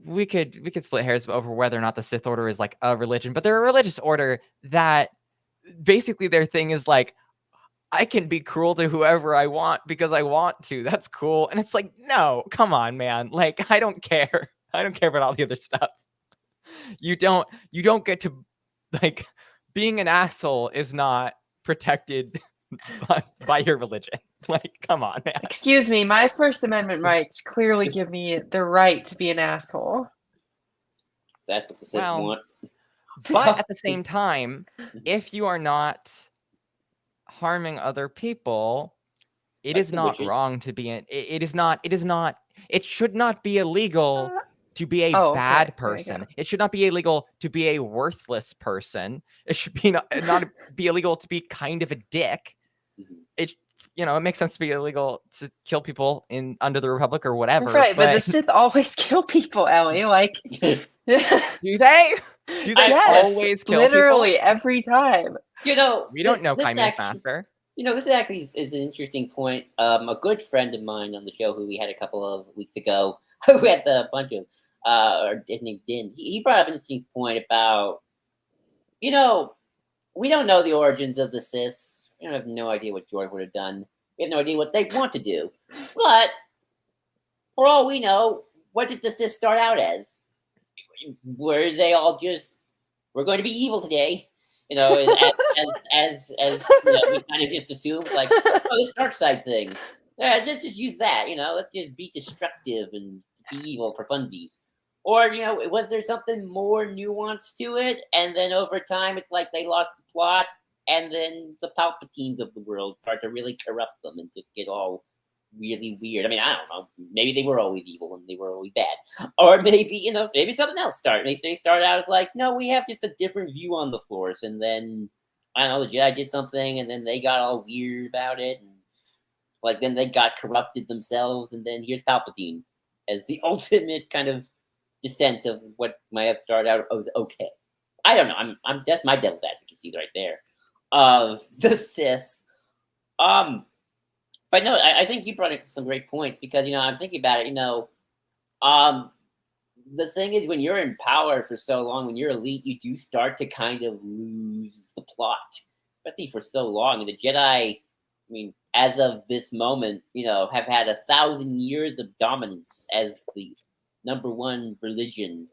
S2: we could split hairs over whether or not the Sith Order is like a religion, but they're a religious order that basically their thing is like, I can be cruel to whoever I want because I want to. That's cool. And it's like, no, come on, man. Like, I don't care. I don't care about all the other stuff. You don't get to, like, being an asshole is not protected by your religion. Like, come on, man.
S3: Excuse me, my First Amendment rights clearly give me the right to be an asshole.
S1: Is that what the Sith want?
S2: But at the same time, if you are not harming other people, it is not wrong to be it should not be illegal to be a bad person. It should not be illegal to be a worthless person. It should be not be illegal to be kind of a dick. It makes sense to be illegal to kill people under the Republic or whatever.
S3: That's right, but the Sith always kill people, Ellie. Like,
S2: do they? Do they always kill
S3: literally
S2: people?
S3: Every time?
S2: We don't know Chimere's master.
S1: This actually is an interesting point. A good friend of mine on the show, who we had a couple of weeks ago, who had a bunch of, or his name Din, he brought up an interesting point about, we don't know the origins of the Sith. We have no idea what George would have done. We have no idea what they want to do. But for all we know, what did the Sith start out as? Were they all just, we're going to be evil today? As we kind of just assume, like, this dark side thing. Yeah, let's just use that. Let's just be destructive and be evil for funsies. Or was there something more nuanced to it? And then over time, it's like they lost the plot, and then the Palpatines of the world start to really corrupt them and just get all really weird. I mean, I don't know. Maybe they were always evil and they were always bad, or maybe maybe something else started. Maybe they started out as like, no, we have just a different view on the Force, and then I don't know, the Jedi did something, and then they got all weird about it, and like then they got corrupted themselves, and then here's Palpatine as the ultimate kind of descent of what might have started out as okay. I don't know. I'm that's my devil's advocacy right there of the Sith. But no, I think you brought up some great points because I'm thinking about it. Um, the thing is, when you're in power for so long, when you're elite, you do start to kind of lose the plot, especially for so long. And the Jedi, I mean, as of this moment, have had 1,000 years of dominance as the number one religion.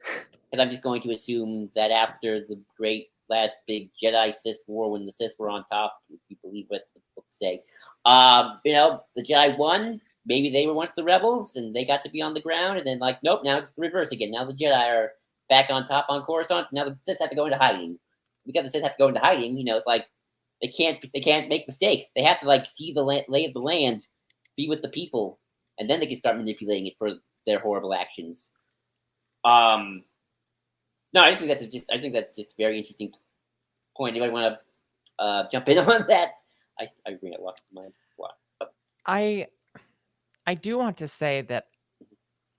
S1: Because I'm just going to assume that after the great last big Jedi Sith war, when the Sith were on top, if you believe what the books say, the Jedi won. Maybe they were once the rebels and they got to be on the ground, and then nope, now it's the reverse again. Now the Jedi are back on top on Coruscant. Now the Sith have to go into hiding. Because the Sith have to go into hiding, it's like they can't make mistakes. They have to see the lay of the land, be with the people, and then they can start manipulating it for their horrible actions. No, I think that's just a very interesting point. Anybody want to jump in on that? I bring it lost in mind.
S2: I do want to say that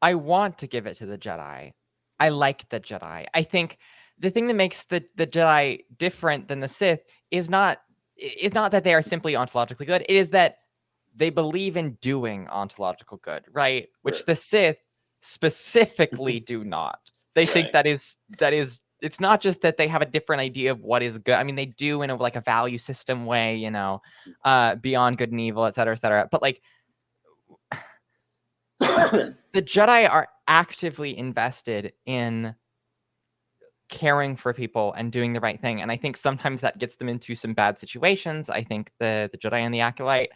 S2: I want to give it to the Jedi. I like the Jedi. I think the thing that makes the Jedi different than the Sith is not that they are simply ontologically good. It is that they believe in doing ontological good, right? Which the Sith specifically do not. They think that is it's not just that they have a different idea of what is good. I mean, they do in a value system way, beyond good and evil, et cetera, but the Jedi are actively invested in caring for people and doing the right thing. And I think sometimes that gets them into some bad situations. I think the Jedi and the Acolyte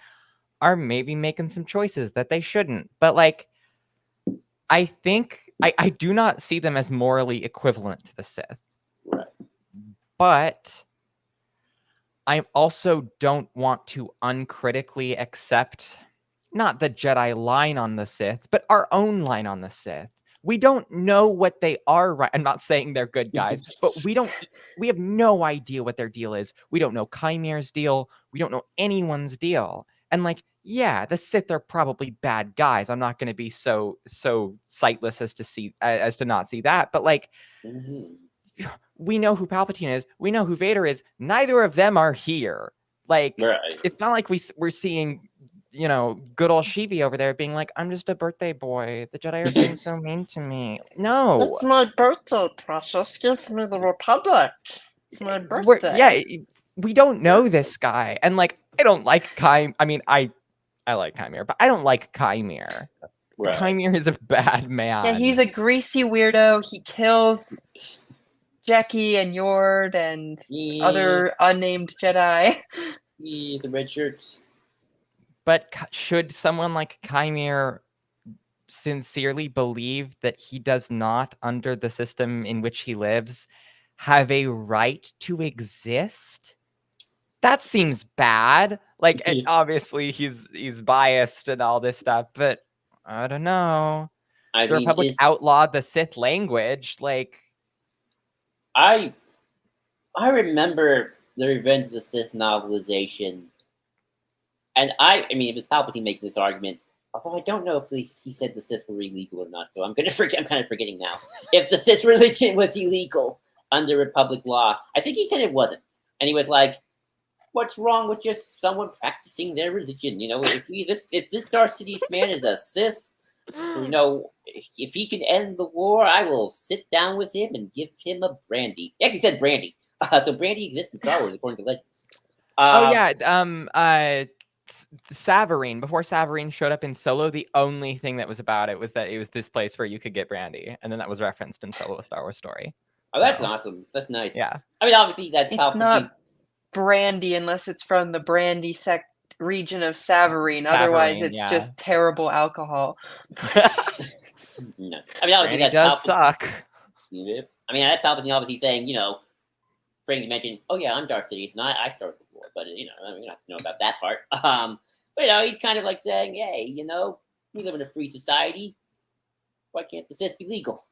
S2: are maybe making some choices that they shouldn't. But I think I do not see them as morally equivalent to the Sith.
S1: Right.
S2: But I also don't want to uncritically accept not the Jedi line on the Sith, but our own line on the Sith. We don't know what they are. Right? I'm not saying they're good guys, but we have no idea what their deal is. We don't know Chimere's deal. We don't know anyone's deal. And yeah, the Sith are probably bad guys. I'm not going to be so sightless as to not see that. But we know who Palpatine is. We know who Vader is. Neither of them are here. It's not like we're seeing good old Shivi over there being like, I'm just a birthday boy. The Jedi are being so mean to me. No.
S4: It's my birthday, precious. Give me the Republic. It's my birthday.
S2: We don't know this guy. And I don't like Chimere. I mean, I like Chimere, but I don't like Chimere. Right. Chimere is a bad man.
S3: Yeah, he's a greasy weirdo. He kills Jackie and Yord and other unnamed Jedi.
S1: The red shirts.
S2: But should someone like Chimere sincerely believe that he does not, under the system in which he lives, have a right to exist? That seems bad. And obviously he's biased and all this stuff, but I don't know. The Republic outlawed the Sith language.
S1: I remember the Revenge of the Sith novelization. And I mean, it was Palpatine making this argument, although I don't know if he said the Sith were illegal or not. So I'm kind of forgetting now. If the Sith religion was illegal under Republic law, I think he said it wasn't. And he was like, "What's wrong with just someone practicing their religion? If this Darth Sidious man is a Sith, if he can end the war, I will sit down with him and give him a brandy." He actually said brandy. So brandy exists in Star Wars according to legends.
S2: Savareen, before Savareen showed up in Solo, the only thing that was about it was that it was this place where you could get brandy, and then that was referenced in Solo: A Star Wars Story.
S1: Oh, that's awesome. That's nice.
S2: Yeah.
S1: I mean, obviously, that's
S3: It's not brandy unless it's from the brandy region of Savareen. Otherwise, it's just terrible alcohol.
S1: No. I mean, obviously,
S2: brandy does suck.
S1: Yeah. I mean, that's Palpatine obviously saying, Frank mentioned, "Oh yeah, I'm Darth Sidious, and I started the war," but we don't know about that part. But he's kind of saying, "Hey, we live in a free society. Why can't the Sith be legal?"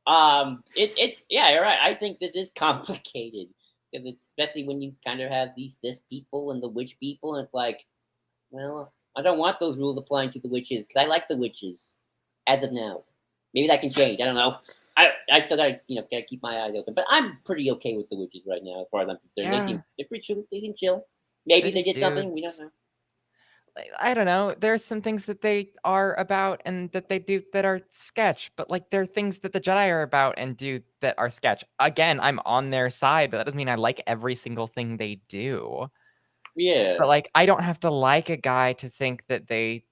S1: It's you're right. I think this is complicated, because especially when you kind of have these Sith people and the witch people, and it's well, I don't want those rules applying to the witches because I like the witches as of now. Maybe that can change. I don't know. I still gotta keep my eyes open, but I'm pretty okay with the witches right now, as far as I'm concerned.
S2: Yeah.
S1: They're pretty chill. They seem chill. Maybe they did something we don't know.
S2: I don't know. There's some things that they are about and that they do that are sketch, but like there are things that the Jedi are about and do that are sketch. Again, I'm on their side, but that doesn't mean I like every single thing they do.
S1: Yeah.
S2: But like, I don't have to like a guy to think that they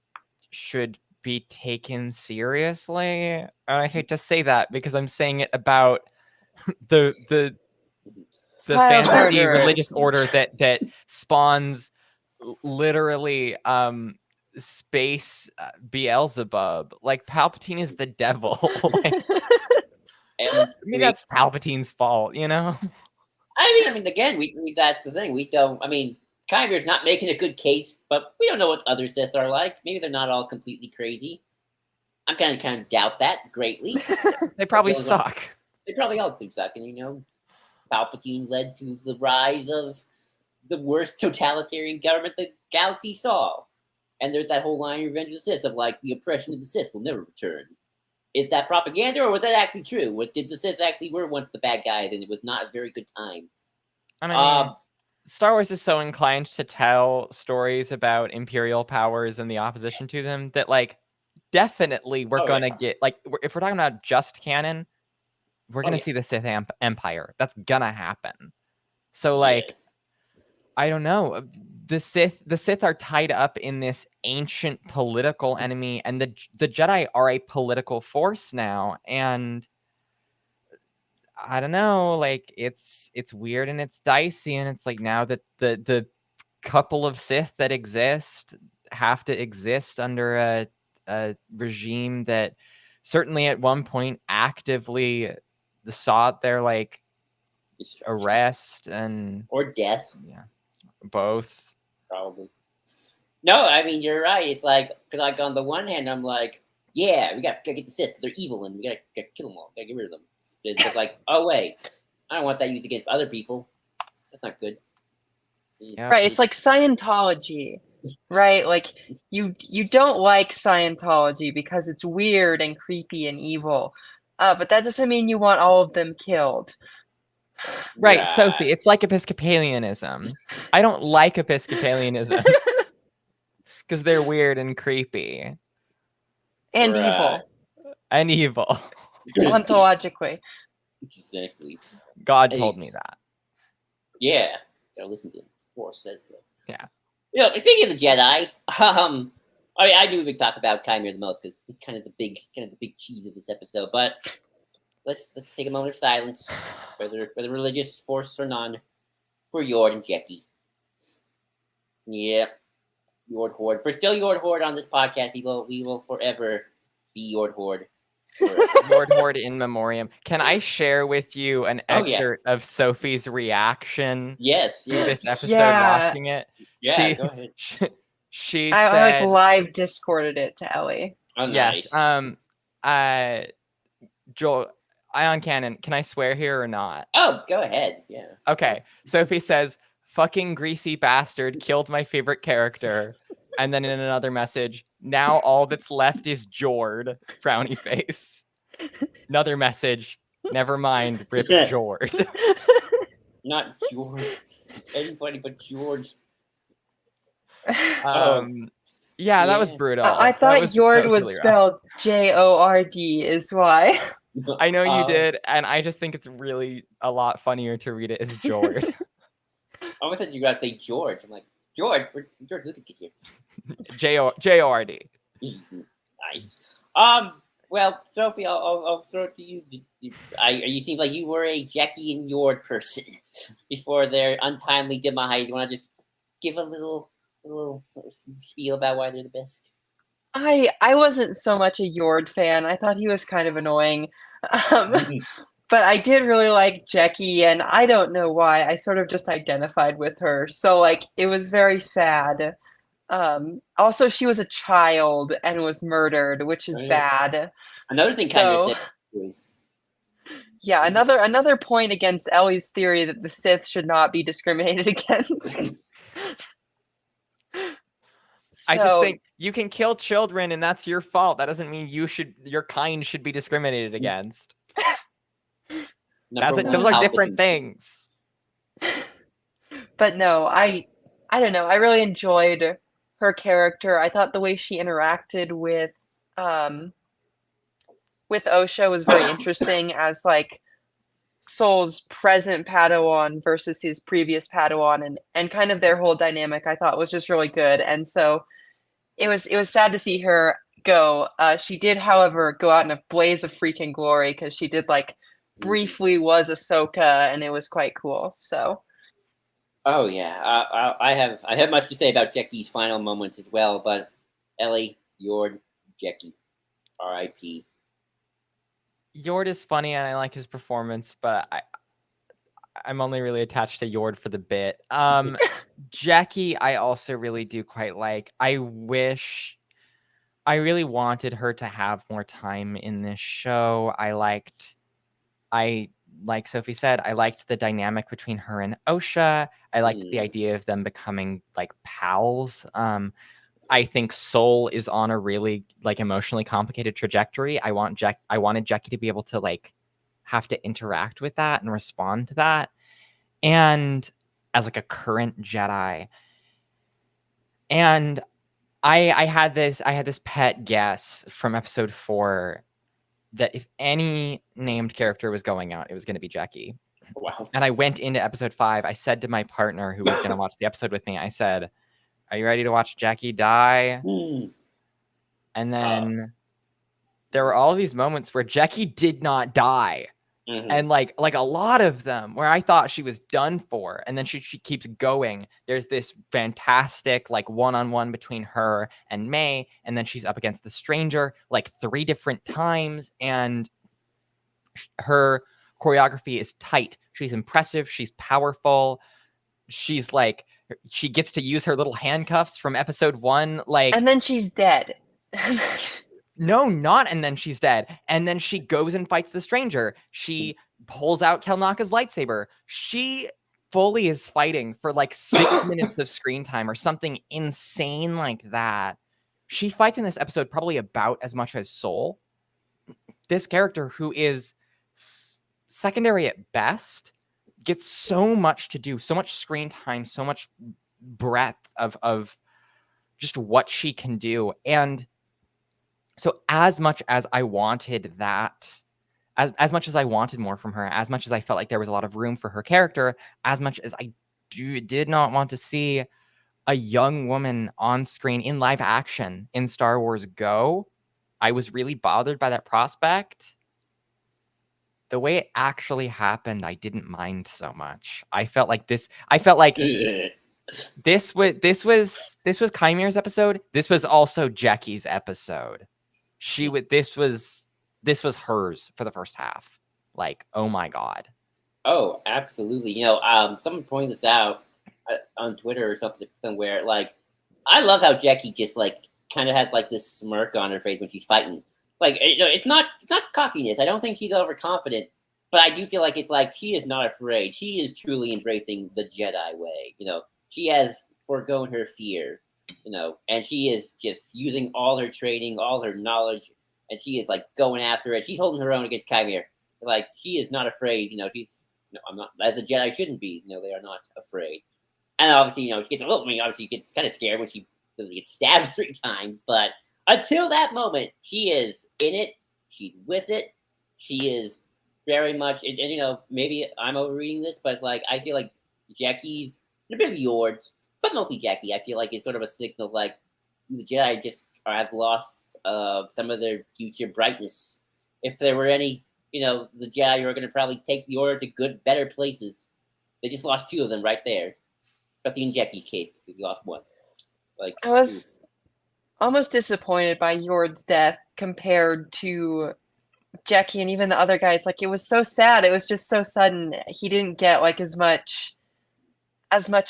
S2: should be taken seriously. And I hate to say that because I'm saying it about the
S3: Child
S2: fantasy
S3: murderers.
S2: religious order that spawns literally space Beelzebub. Like Palpatine is the devil. Like,
S1: And
S2: that's Palpatine's fault, you know?
S1: I mean, again, we that's the thing. We don't. I mean, Kyber's not making a good case, but we don't know what other Sith are like. Maybe they're not all completely crazy. I'm kind of doubt that greatly.
S2: They probably suck.
S1: They probably all do suck, and Palpatine led to the rise of the worst totalitarian government the galaxy saw. And there's that whole line in Revenge of the Sith of like the oppression of the Sith will never return. Is that propaganda or was that actually true? What did the Sith actually were once the bad guys, and it was not a very good time?
S2: I mean, Star Wars is so inclined to tell stories about imperial powers and the opposition to them that, like, definitely we're gonna get, like, if we're talking about just canon, we're gonna see the Sith Empire. That's gonna happen. So, like, I don't know. The Sith are tied up in this ancient political enemy, and the Jedi are a political force now, and I don't know, like it's weird and it's dicey, and it's like now that the couple of Sith that exist have to exist under a regime that certainly at one point actively sought their like arrest
S1: or death.
S2: Yeah, both
S1: probably. No, I mean you're right. It's like on the one hand, I'm like, yeah, we gotta get the Sith because they're evil and we gotta kill them all. Gotta get rid of them. It's just like, oh wait, I don't want that used against other people. That's not good.
S3: Yep. Right, it's like Scientology, right? Like you don't like Scientology because it's weird and creepy and evil, but that doesn't mean you want all of them killed.
S2: Right, Sophie, it's like Episcopalianism. I don't like Episcopalianism because they're weird and creepy.
S3: And evil.
S2: And evil.
S3: Ontologically.
S1: Exactly.
S2: God told me that.
S1: Yeah. Gotta listen to him. Force says so.
S2: Yeah.
S1: Speaking of the Jedi, I knew we'd talk about Chimera the most because it's kind of the big cheese of this episode. But let's take a moment of silence, whether religious force or none, for Yord and Jecki. Yeah, Yord Horde. We're still Yord Horde on this podcast. We will forever be Yord Horde.
S2: Yord Horde in memoriam. Can I share with you an excerpt of Sophie's reaction?
S1: Yes.
S2: To this episode, watching it.
S1: Yeah, go ahead.
S2: She
S3: I
S2: said,
S3: like live Discorded it to Ellie.
S1: Oh, nice.
S2: Yes. Joel, Ion Canon, can I swear here or not?
S1: Oh, go ahead. Yeah.
S2: Okay. Sophie says, "Fucking greasy bastard killed my favorite character." And then in another message, "Now all that's left is Jord." Frowny face. Another message, "Never mind, rip Jord."
S1: Not George. Anybody but George.
S2: Yeah, that was brutal.
S3: I thought Jord was spelled Jord is why.
S2: I know you did, and I just think it's really a lot funnier to read it as Jord.
S1: I almost said you gotta say George. I'm like, George Lucas get here.
S2: Jord.
S1: Nice. Well, Sophie, I'll throw it to you. You seem like you were a Jecki and Yord person before their untimely demise. You want to just give a little spiel about why they're the best?
S3: I wasn't so much a Yord fan. I thought he was kind of annoying. But I did really like Jecki, and I don't know why. I sort of just identified with her. So, like, it was very sad. Also, she was a child and was murdered, which is bad.
S1: Another thing kind of said.
S3: Yeah, another point against Ellie's theory that the Sith should not be discriminated against.
S2: I just think you can kill children and that's your fault. That doesn't mean your kind should be discriminated against. Those are different things.
S3: But no, I don't know. I really enjoyed her character. I thought the way she interacted with Osha was very interesting as like Soul's present Padawan versus his previous Padawan, and kind of their whole dynamic I thought was just really good. And so it was sad to see her go. She did, however, go out in a blaze of freaking glory because she did like briefly was Ahsoka, and it was quite cool. So.
S1: Oh yeah, I have much to say about Jecky's final moments as well, but Ellie, Yord, Jecky, R.I.P.
S2: Yord is funny and I like his performance, but I'm only really attached to Yord for the bit. Jackie, I also really do quite like. I really wanted her to have more time in this show. Like Sophie said, I liked the dynamic between her and Osha. I liked the idea of them becoming like pals. I think Soul is on a really like emotionally complicated trajectory. I wanted Jackie to be able to like have to interact with that and respond to that. And as like a current Jedi. And I had this pet guess from episode 4 that if any named character was going out, it was going to be Jackie.
S1: Wow.
S2: And I went into episode 5. I said to my partner who was going to watch the episode with me, I said, "Are you ready to watch Jackie die?" And then there were all these moments where Jackie did not die. And like a lot of them where I thought she was done for, and then she keeps going. There's this fantastic like one-on-one between her and May, and then she's up against the stranger like 3 different times, and her choreography is tight. She's impressive. She's powerful. She's like, she gets to use her little handcuffs from episode 1, like,
S3: and then she's dead.
S2: No, not and then she's dead. And then she goes and fights the stranger. She pulls out Kelnaka's lightsaber. She fully is fighting for like 6 minutes of screen time or something insane like that. She fights in this episode probably about as much as Soul. This character, who is secondary at best, gets so much to do, so much screen time, so much breadth of just what she can do. And so as much as I wanted that, as much as I wanted more from her, as much as I felt like there was a lot of room for her character, as much as I did not want to see a young woman on screen in live action in Star Wars Go, I was really bothered by that prospect. The way it actually happened, I didn't mind so much. I felt like this was Chimere's episode. This was also Jackie's episode. This was hers for the first half. Like, oh my god.
S1: Oh, absolutely. Someone pointed this out on Twitter or something somewhere. Like, I love how Jackie just like kind of has like this smirk on her face when she's fighting. Like, it's not cockiness. I don't think she's overconfident, but I do feel like it's like she is not afraid. She is truly embracing the Jedi way. She has foregone her fear. And she is just using all her training, all her knowledge, and she is like going after it. She's holding her own against Chimera. Like, she is not afraid. She's, I'm not, as a Jedi shouldn't be. They are not afraid. And obviously, she gets a little, obviously she gets kind of scared when she gets stabbed 3 times. But until that moment, she is in it. She's with it. She is very much, and maybe I'm overreading this, but it's like, I feel like Jackie's, a bit of Yord's, but mostly Jackie, I feel like is sort of a signal like the Jedi just have lost some of their future brightness. If there were any, the Jedi who are going to probably take the Order to better places, they just lost 2 of them right there. Especially in Jackie's case, because we lost 1. Like,
S3: I was almost disappointed by Yord's death compared to Jackie and even the other guys. Like, it was so sad. It was just so sudden. He didn't get like as much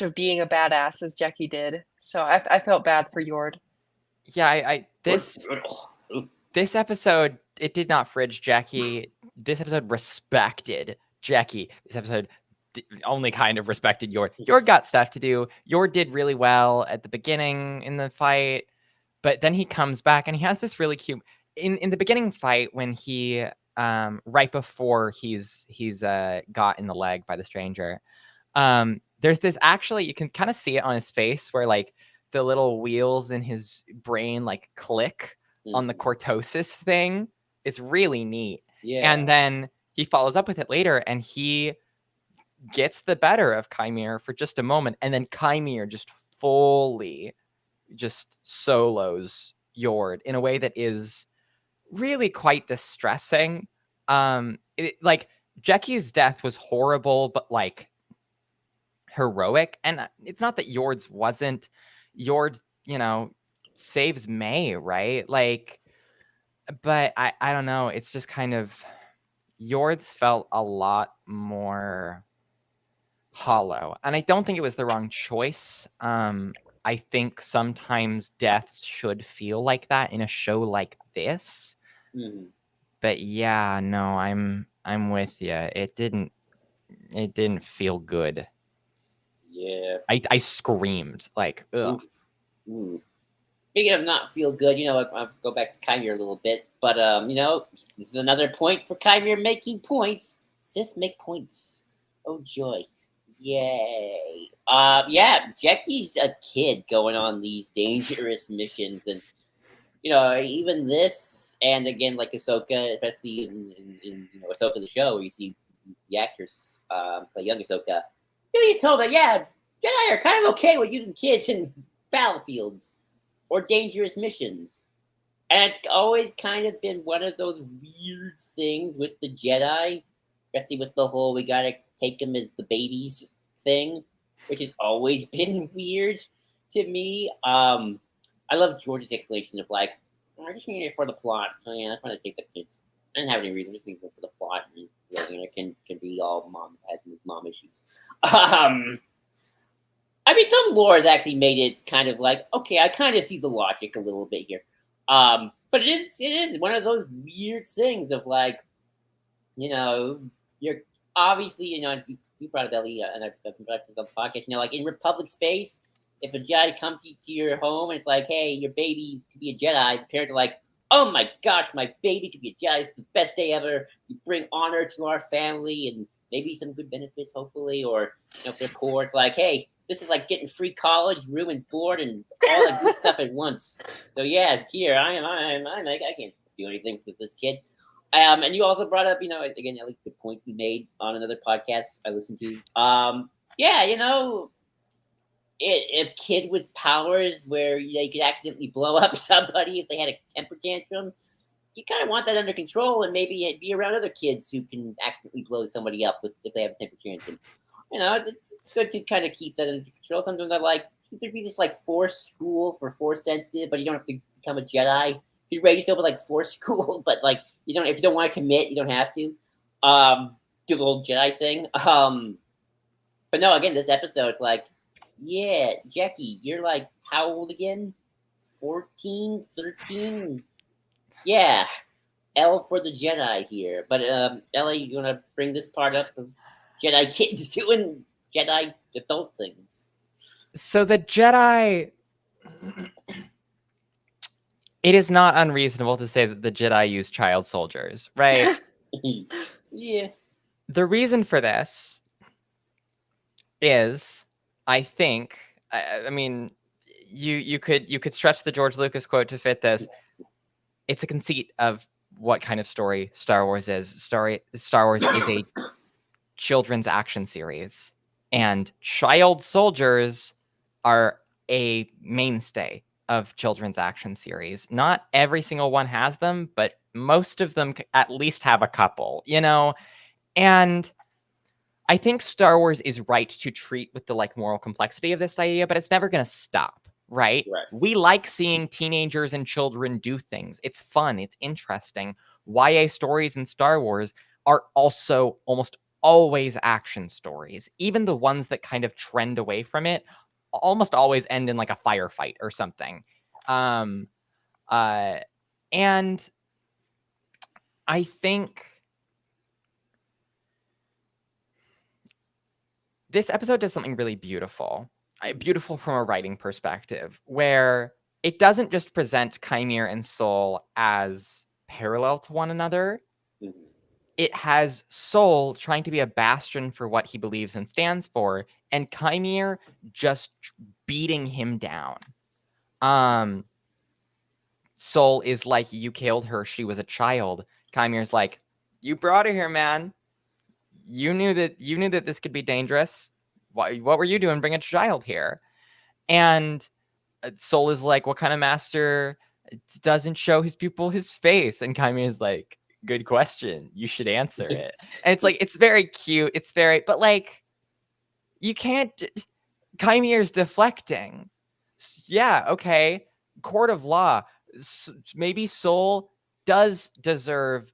S3: of being a badass as Jackie did. So I felt bad for Yord.
S2: Yeah, this episode, it did not fridge Jackie. This episode respected Jackie. This episode only kind of respected Yord. Yord got stuff to do. Yord did really well at the beginning in the fight, but then he comes back and he has this really cute in the beginning fight when he right before he's got in the leg by the stranger. There's this, actually, you can kind of see it on his face where like the little wheels in his brain like click on the cortosis thing. It's really neat.
S1: Yeah.
S2: And then he follows up with it later, and he gets the better of Chimere for just a moment, and then Chimere just fully just solos Yord in a way that is really quite distressing. Like Jeki's death was horrible, but like heroic. And it's not that Yord's wasn't. Yord, saves May, right? Like, but I don't know. It's just kind of Yord's felt a lot more hollow, and I don't think it was the wrong choice. I think sometimes deaths should feel like that in a show like this. But yeah, no, I'm with you. It didn't feel good.
S1: Yeah.
S2: I screamed like, ugh.
S1: Speaking of not feel good, I'll go back to Chimere a little bit, but this is another point for Chimere making points. Sis make points. Oh joy. Yay. Yeah, Jeki's a kid going on these dangerous missions, and even this, and again, like Ahsoka, especially in Ahsoka the show, where you see the actress play young Ahsoka, really told that, yeah, Jedi are kind of okay with using kids in battlefields or dangerous missions. And it's always kind of been one of those weird things with the Jedi, especially with the whole we gotta take them as the babies thing, which has always been weird to me. I love George's explanation of like, I just need it for the plot. So yeah, I just want to take the kids. I didn't have any reason, just need it for the plot, and can be all mom issues. I mean, some lore has actually made it kind of like, okay, I kind of see the logic a little bit here. But it is one of those weird things of like, you're obviously, you brought up Ellie, and I've brought this on the podcast, like in Republic space, if a Jedi comes to your home and it's like, hey, your baby could be a Jedi, the parents are like, oh my gosh, my baby could be a Jedi, it's the best day ever. You bring honor to our family and maybe some good benefits, hopefully, or if they're poor, it's like, hey, this is like getting free college, room and board, and all that good stuff at once. So yeah, here I can't do anything with this kid. And you also brought up, again, like the point you made on another podcast I listened to. A kid with powers where they could accidentally blow up somebody if they had a temper tantrum, you kind of want that under control, and maybe be around other kids who can accidentally blow somebody up if they have a temper tantrum. It's good to kind of keep that under control. Sometimes I like there'd be this like Force school for Force sensitive, but you don't have to become a Jedi. You're raised over like Force school, but like if you don't want to commit, you don't have to. Do the old Jedi thing. But no, again, this episode's like, yeah, Jeki, you're like how old again? 14, 13? Yeah. L for the Jedi here. But Ellie, you wanna bring this part up of Jedi kids doing Jedi adult things?
S2: So the Jedi, it is not unreasonable to say that the Jedi use child soldiers, right?
S1: Yeah.
S2: The reason for this is, I think, I mean, you could stretch the George Lucas quote to fit this. It's a conceit of what kind of story Star Wars is. Star Wars is a children's action series, and child soldiers are a mainstay of children's action series. Not every single one has them, but most of them at least have a couple, and I think Star Wars is right to treat with the like moral complexity of this idea, but it's never going to stop, right? We like seeing teenagers and children do things. It's fun. It's interesting. YA stories in Star Wars are also almost always action stories. Even the ones that kind of trend away from it almost always end in like a firefight or something. And I think this episode does something really beautiful from a writing perspective, where it doesn't just present Chimere and Soul as parallel to one another.
S1: Mm-hmm.
S2: It has Soul trying to be a bastion for what he believes and stands for, and Chimere just beating him down. Soul is like, you killed her, she was a child. Chimere's like, you brought her here, man. You knew that this could be dangerous. What were you doing bringing a child here? And Soul is like, what kind of master doesn't show his pupil his face? And Chimere's like, good question. You should answer it. And it's like, it's very cute. It's very, but like, you can't, Chimere's deflecting. Yeah, okay. Court of law. Maybe Soul does deserve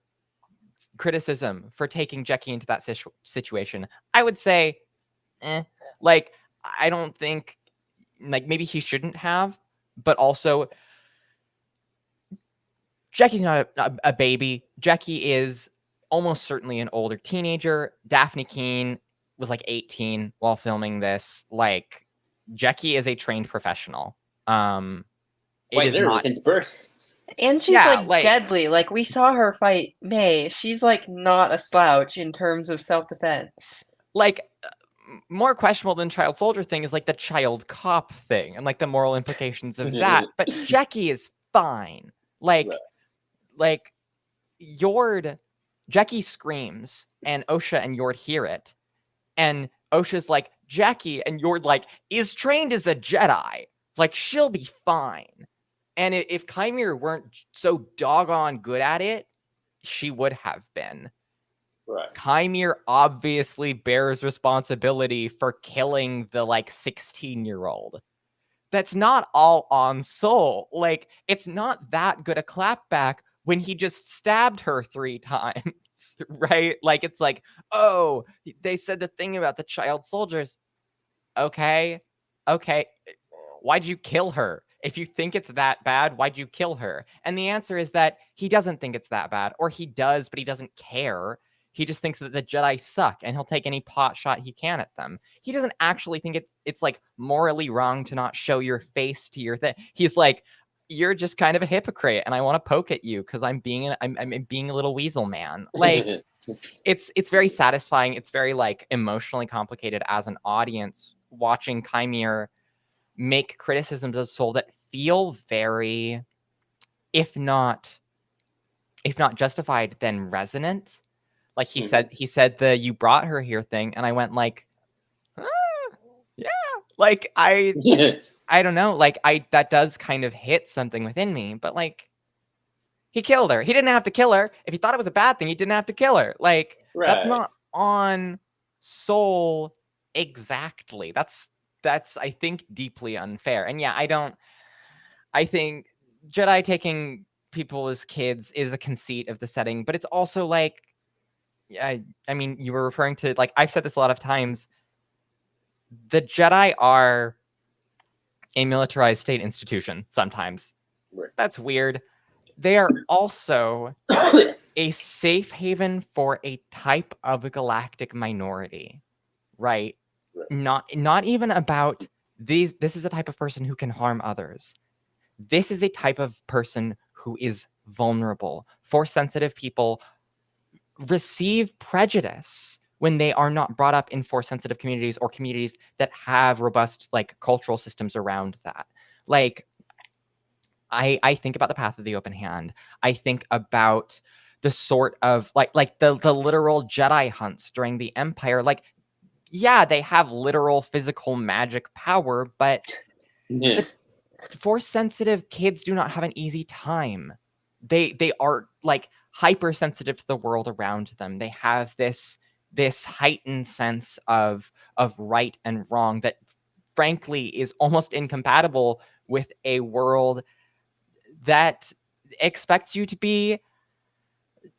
S2: criticism for taking Jackie into that situation. I would say, like, I don't think, like, maybe he shouldn't have, but also, Jackie's not a baby. Jackie is almost certainly an older teenager. Daphne Keane was like 18 while filming this. Like, Jackie is a trained professional.
S1: Quite literally, since birth.
S3: And she's like deadly. Like, we saw her fight May. She's like not a slouch in terms of self-defense.
S2: Like, more questionable than child soldier thing is like the child cop thing and like the moral implications of that. But Jackie is fine. Like, like Yord, Jackie screams and Osha and Yord hear it. And Osha's like, Jackie, and Yord like, is trained as a Jedi. Like, she'll be fine. And if Chimere weren't so doggone good at it, she would have been.
S1: Right.
S2: Chimere obviously bears responsibility for killing the like 16-year-old. That's not all on Soul. Like, it's not that good a clapback when he just stabbed her 3 times, right? Like, it's like, oh, they said the thing about the child soldiers. Okay. Why'd you kill her? If you think it's that bad, why'd you kill her? And the answer is that he doesn't think it's that bad, or he does, but he doesn't care. He just thinks that the Jedi suck, and he'll take any pot shot he can at them. He doesn't actually think it's like morally wrong to not show your face to your thing. He's like, you're just kind of a hypocrite, and I want to poke at you because I'm being a little weasel man. Like, it's very satisfying. It's very like emotionally complicated as an audience watching Chimere make criticisms of Soul that feel very, if not justified, then resonant. Like he said the "you brought her here" thing, and I went like, yeah, like I don't know, like that does kind of hit something within me, but like, he killed her. He didn't have to kill her. If he thought it was a bad thing, he didn't have to kill her. Like, that's not on Soul exactly. That's I think deeply unfair. And yeah, I think Jedi taking people as kids is a conceit of the setting, but it's also like, I mean, you were referring to, like, I've said this a lot of times, the Jedi are a militarized state institution sometimes.
S1: Right.
S2: That's weird. They are also a safe haven for a type of galactic minority, right? Not even about these. This is a type of person who can harm others. This is a type of person who is vulnerable. Force-sensitive people receive prejudice when they are not brought up in force-sensitive communities or communities that have robust like cultural systems around that. Like, I think about the Path of the Open Hand. I think about the sort of like the literal Jedi hunts during the Empire. Like, yeah, they have literal physical magic power, but force-sensitive kids do not have an easy time. They are like hypersensitive to the world around them. They have this heightened sense of right and wrong that frankly is almost incompatible with a world that expects you to be,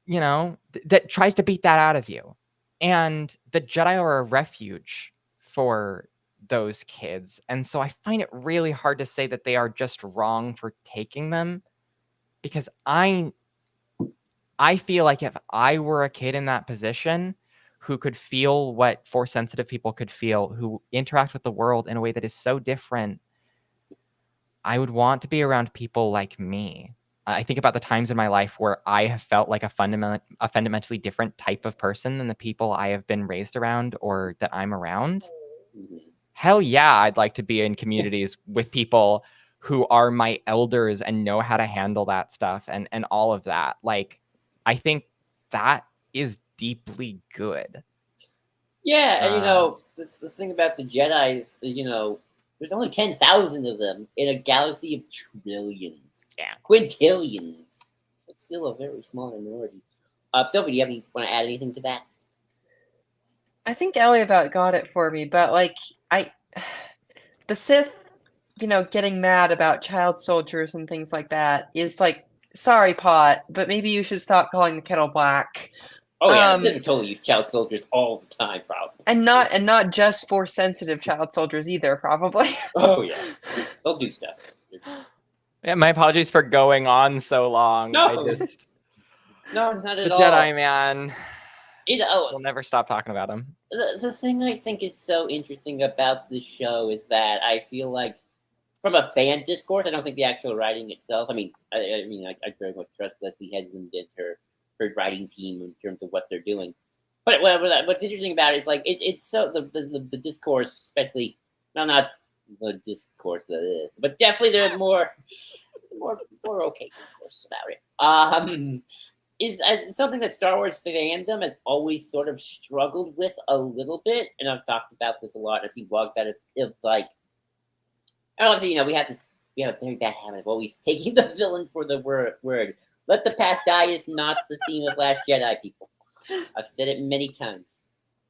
S2: you know, that tries to beat that out of you. And the Jedi are a refuge for those kids. And so I find it really hard to say that they are just wrong for taking them, because I feel like if I were a kid in that position who could feel what force-sensitive people could feel, who interact with the world in a way that is so different, I would want to be around people like me. I think about the times in my life where I have felt like a fundamentally different type of person than the people I have been raised around or that I'm around. Hell yeah, I'd like to be in communities with people who are my elders and know how to handle that stuff and all of that. Like, I think that is deeply good.
S1: Yeah, and the thing about the Jedi is, there's only 10,000 of them in a galaxy of trillions, quintillions. It's still a very small minority. Sophie, do you want to add anything to that?
S3: I think Ellie about got it for me, but like the Sith, getting mad about child soldiers and things like that is like, sorry, Pot, but maybe you should stop calling the kettle black.
S1: Oh yeah, the Sith would totally use child soldiers all the time, probably.
S3: And not just for sensitive child soldiers either, probably.
S1: Oh yeah, they'll do stuff.
S2: Yeah, my apologies for going on so long.
S1: No,
S2: I just
S1: no, not at
S2: the
S1: all.
S2: Jedi, man.
S1: We'll
S2: never stop talking about him.
S1: The thing I think is so interesting about the show is that I feel like, from a fan discourse, I don't think the actual writing itself. I very much trust Leslie Headland and her writing team in terms of what they're doing. But what's interesting about it is like it's so the discourse, especially not the discourse, but definitely there's more okay discourse about it. Is something that Star Wars fandom has always sort of struggled with a little bit, and I've talked about this a lot. I've seen blogs about it. It's like, and obviously, we have a very bad habit of always taking the villain for the word. Let the past die is not the theme of Last Jedi, people. I've said it many times.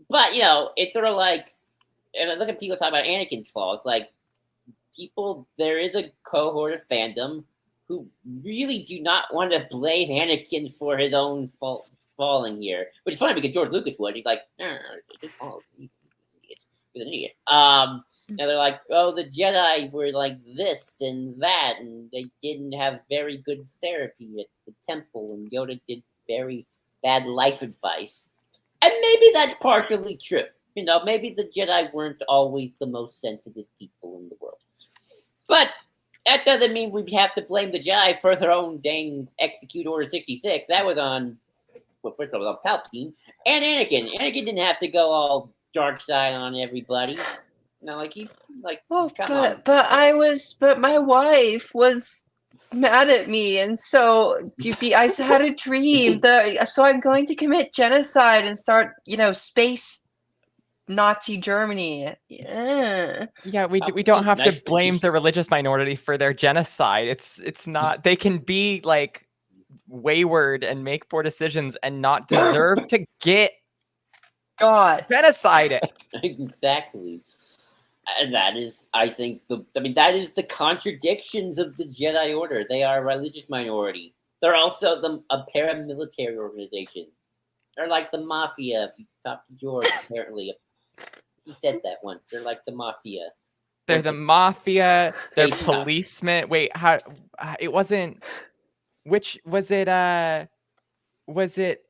S1: But, it's sort of like, and I look at people talk about Anakin's flaws, like, there is a cohort of fandom who really do not want to blame Anakin for his own falling here. Which is funny because George Lucas would. He's like, it's all he's an idiot. Now they're like, oh, the Jedi were like this and that, and they didn't have very good therapy at the temple, and Yoda did very bad life advice. And maybe that's partially true. Maybe the Jedi weren't always the most sensitive people in the world. But that doesn't mean we have to blame the Jedi for their own dang execute Order 66. That was on, first of all, Palpatine and Anakin. Anakin didn't have to go all dark side on everybody.
S3: But my wife was mad at me, and so I had a dream so I'm going to commit genocide and start, space Nazi Germany. Yeah,
S2: we don't have to blame the religious minority for their genocide. It's not, they can be like wayward and make poor decisions and not deserve to get genocided.
S1: Exactly. And that is, I think, that is the contradictions of the Jedi Order. They are a religious minority. They're also a paramilitary organization. They're like the mafia. If you talk to George, apparently, he said that once. They're like the mafia.
S2: They're the mafia. They're policemen. Wait, how? It wasn't. Which was it? Was it?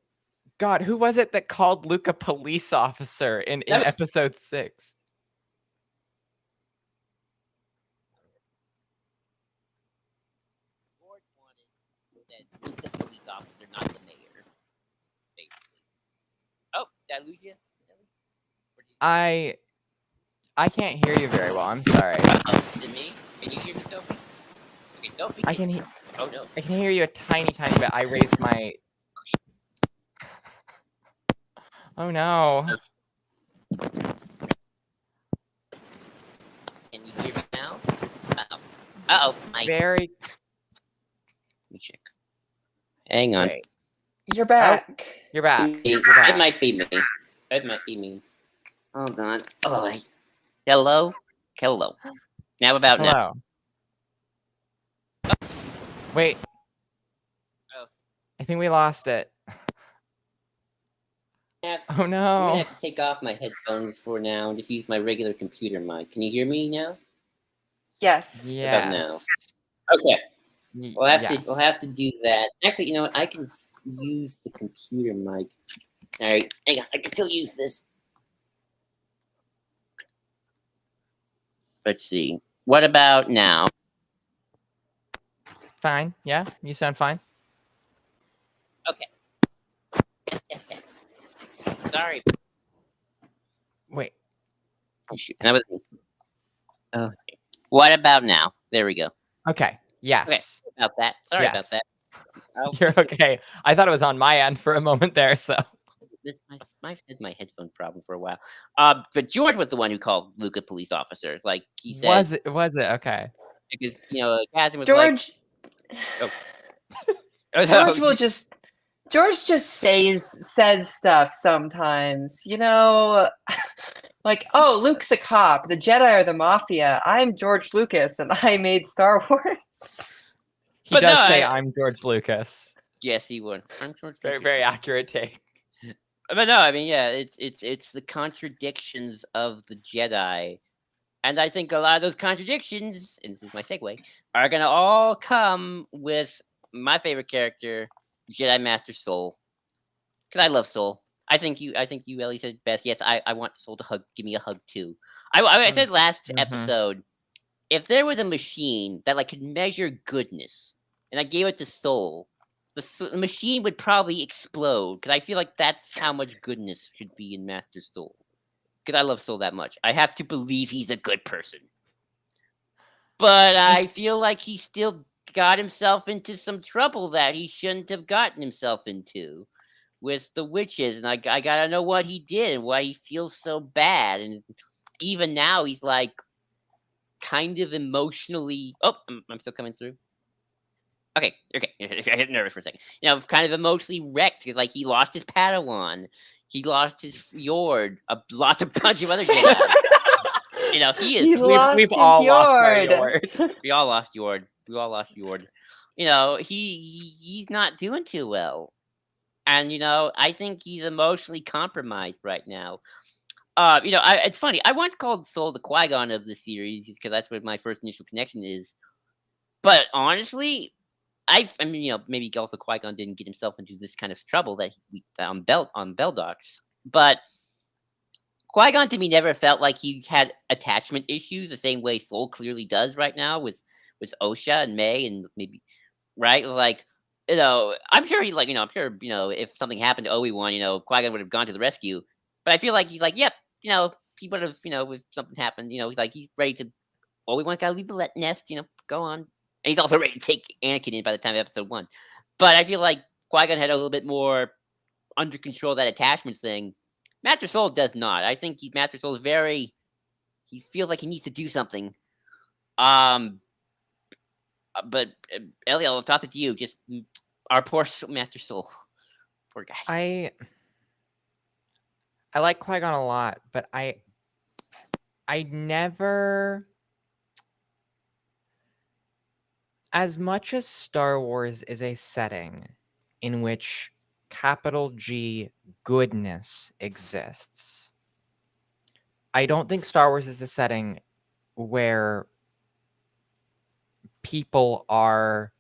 S2: God, who was it that called Luke a police officer in episode 6?
S1: The police officer, not the mayor. Basically. Oh, did I lose you?
S2: I can't hear you very well. I'm sorry.
S1: Is it me? Can you hear me, Sophie? Okay, Sophie.
S2: I can hear.
S1: Oh no.
S2: I can hear you a tiny bit. I raised my. Oh no.
S1: Can you hear me now? Uh-oh.
S2: Very.
S1: Let me check. Hang on.
S2: Wait.
S3: You're back.
S2: You're back.
S1: It might be me. Hold on. Oh, hello? Now about now.
S2: Wait.
S1: Oh.
S2: I think we lost it. Oh no.
S1: I'm gonna have to take off my headphones for now and just use my regular computer mic. Can you hear me now?
S3: Yes.
S2: Yeah.
S1: Now. Okay. We'll have to do that. Actually, you know what? I can use the computer mic. All right, hang on. I can still use this. Let's see. What about now?
S2: Fine. Yeah, you sound fine.
S1: Okay. Sorry.
S2: Wait.
S1: Oh shoot. That was me. Okay. What about now? There we go.
S2: Okay. Yes.
S1: About that. Sorry about
S2: Yes.
S1: that.
S2: You're okay. I thought it was on my end for a moment there, so.
S1: I've had my headphone problem for a while. But George was the one who called Luke a police officer. Like he said,
S2: Was it? Okay.
S1: because Kazan was like,
S3: George.
S1: oh.
S3: George just says stuff sometimes, like, oh, Luke's a cop, the Jedi are the Mafia. I'm George Lucas, and I made Star Wars.
S2: He does say, "I'm George Lucas."
S1: Yes, he would. I'm George.
S2: Very, very accurate take.
S1: But no, I mean, yeah, it's the contradictions of the Jedi, and I think a lot of those contradictions, and this is my segue, are gonna all come with my favorite character, Jedi Master Soul, because I love Soul. I think you, Ellie, said best. Yes, I want Soul to give me a hug too. I said last episode, if there was a machine that could measure goodness, and I gave it to Soul, the machine would probably explode, because I feel like that's how much goodness should be in Master Soul. Because I love Soul that much. I have to believe he's a good person. But I feel like he still got himself into some trouble that he shouldn't have gotten himself into with the witches. And I gotta know what he did and why he feels so bad. And even now, he's kind of emotionally... Oh, I'm still coming through. Okay. I get nervous for a second. Kind of emotionally wrecked. Like, he lost his Padawan. He lost his Fjord. Lost a bunch of other Jedi. He is...
S2: We've all lost our Yord.
S1: We all lost Yord. He's not doing too well. And, I think he's emotionally compromised right now. It's funny. I once called Soul the Qui-Gon of the series, because that's what my first initial connection is. But honestly... maybe also Qui-Gon didn't get himself into this kind of trouble that on Beldox, but Qui-Gon to me never felt like he had attachment issues the same way Soul clearly does right now with Osha and May, and maybe right, I'm sure if something happened to Obi-Wan, Qui-Gon would have gone to the rescue, but I feel like he's like, yep, he would have, if something happened, he's ready to. Obi-Wan's gotta leave the nest, go on. And he's also ready to take Anakin in by the time of episode 1. But I feel like Qui-Gon had a little bit more under control that attachments thing. Master Soul does not. I think Master Soul is he feels like he needs to do something. But Ellie, I'll toss it to you. Just our poor Master Soul. Poor guy.
S2: I like Qui-Gon a lot, but I never... As much as Star Wars is a setting in which capital G goodness exists, I don't think Star Wars is a setting where people are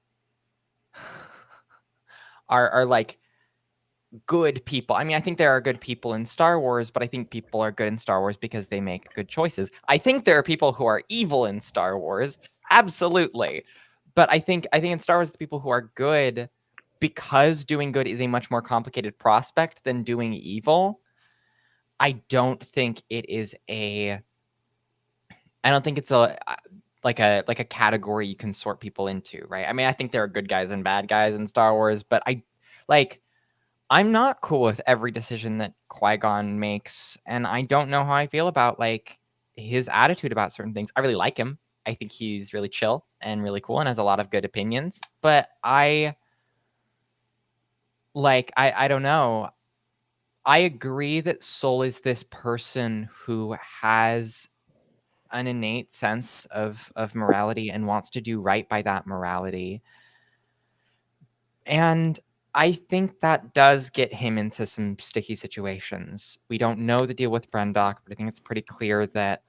S2: like good people. I mean, I think there are good people in Star Wars, but I think people are good in Star Wars because they make good choices. I think there are people who are evil in Star Wars, absolutely. But I think in Star Wars, the people who are good, because doing good is a much more complicated prospect than doing evil. I don't think it's a category you can sort people into, right? I mean, I think there are good guys and bad guys in Star Wars, but I'm not cool with every decision that Qui-Gon makes, and I don't know how I feel about his attitude about certain things. I really like him. I think he's really chill and really cool and has a lot of good opinions. But I don't know. I agree that Soul is this person who has an innate sense of morality and wants to do right by that morality. And I think that does get him into some sticky situations. We don't know the deal with Brendock, but I think it's pretty clear that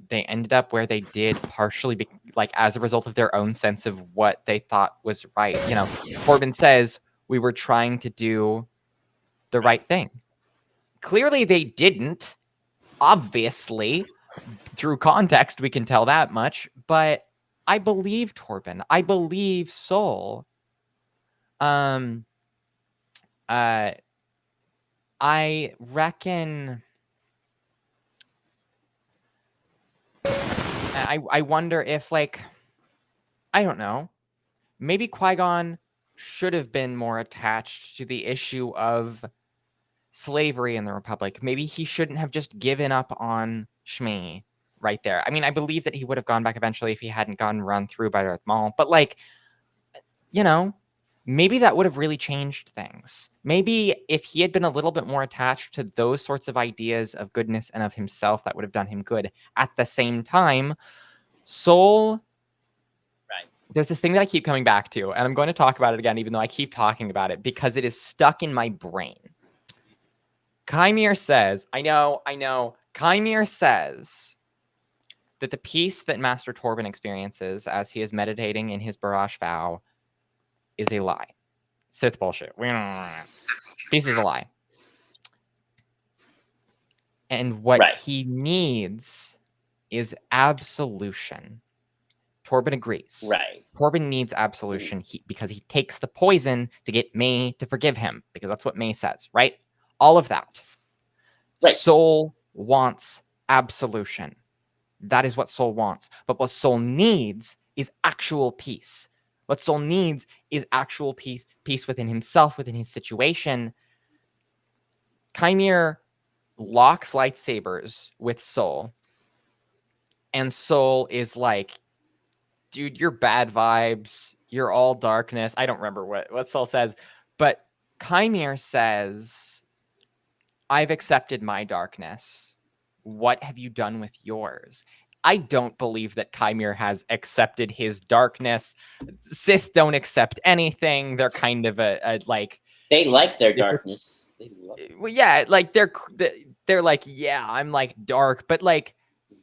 S2: they ended up where they did partially as a result of their own sense of what they thought was right. Corbin says we were trying to do the right thing. Clearly they didn't. Obviously, through context, we can tell that much, but I believe Torben. I believe Soul. I reckon... I wonder if I don't know. Maybe Qui-Gon should have been more attached to the issue of slavery in the Republic. Maybe he shouldn't have just given up on Shmi right there. I mean, I believe that he would have gone back eventually if he hadn't gotten run through by Darth Maul. But like, you know, maybe that would have really changed things. Maybe if he had been a little bit more attached to those sorts of ideas of goodness and of himself, that would have done him good. At the same time, Soul... There's this thing that I keep coming back to, and I'm going to talk about it again, even though I keep talking about it, because it is stuck in my brain. Kymir says, I know, Kymir says that the peace that Master Torben experiences as he is meditating in his Barash vow is a lie. Sith bullshit. Peace is a lie. And what he needs is absolution. Torben agrees.
S1: Right.
S2: Torben needs absolution because he takes the poison to get May to forgive him, because that's what May says, right? All of that. Right. Soul wants absolution. That is what Soul wants. But what Soul needs is actual peace. What Soul needs is actual peace within himself, within his situation. Kymir locks lightsabers with Soul. And Soul is like, dude, you're bad vibes. You're all darkness. I don't remember what Soul says. But Kymir says, I've accepted my darkness. What have you done with yours? I don't believe that Kymir has accepted his darkness. Sith don't accept anything. They're kind of a like...
S1: They like their darkness.
S2: Well, yeah, like they're like, yeah, I'm like dark, but like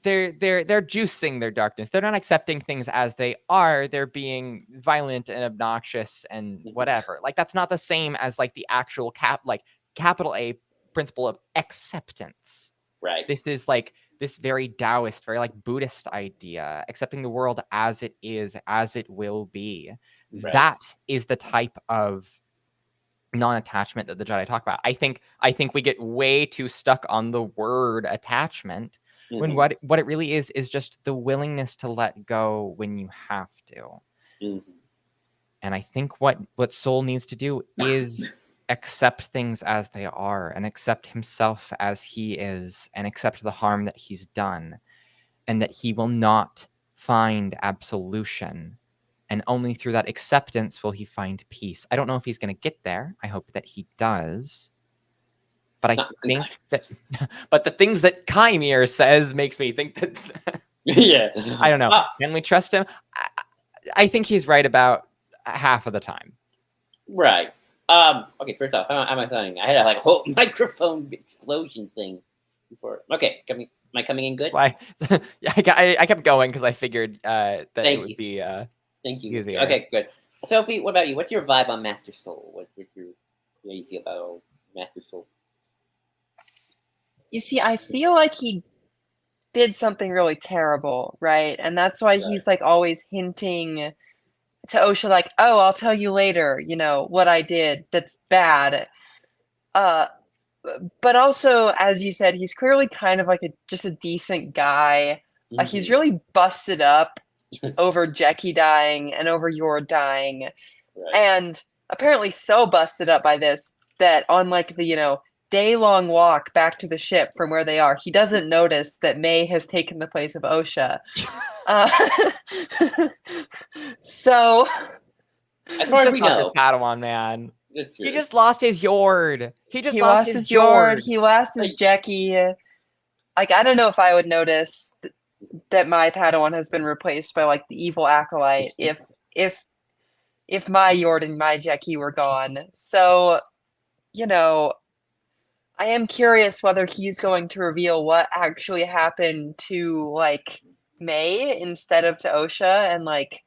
S2: they're juicing their darkness. They're not accepting things as they are. They're being violent and obnoxious and whatever. Like that's not the same as like the actual capital A principle of acceptance.
S1: Right.
S2: This is like this very Taoist, very like Buddhist idea, accepting the world as it is, as it will be. Right. That is the type of non-attachment that the Jedi talk about. I think we get way too stuck on the word attachment when what it really is just the willingness to let go when you have to. And I think what Soul needs to do is accept things as they are and accept himself as he is and accept the harm that he's done and that he will not find absolution. And only through that acceptance will he find peace. I don't know if he's going to get there. I hope that he does. But I think that... But the things that Kymir says makes me think that...
S1: Yeah.
S2: I don't know. Can we trust him? I think he's right about half of the time.
S1: Right. Okay, first off, how am I sounding? I had like a whole microphone explosion thing before. Okay, am I coming in good?
S2: Why? I kept going because I figured that it would be...
S1: Thank you.
S2: Easier.
S1: Okay, good. Sophie, what about you? What's your vibe on Master Soul? What you feel about Master Soul?
S3: You see, I feel like he did something really terrible, right? And that's why he's like always hinting to Osha, like, "Oh, I'll tell you later. You know what I did. That's bad." But also, as you said, he's clearly kind of like just a decent guy. He's really busted up over Jecki dying and over Yor dying, and apparently so busted up by this that on like the day-long walk back to the ship from where they are, he doesn't notice that May has taken the place of Osha. So,
S1: as far as we know,
S2: his Padawan, man. He just lost his Yord. He lost his
S3: Yord. He lost his Jecki. Like, I don't know if I would notice that my Padawan has been replaced by like the evil Acolyte if my Yord and my Jecki were gone. So, I am curious whether he's going to reveal what actually happened to like May instead of to Osha, and like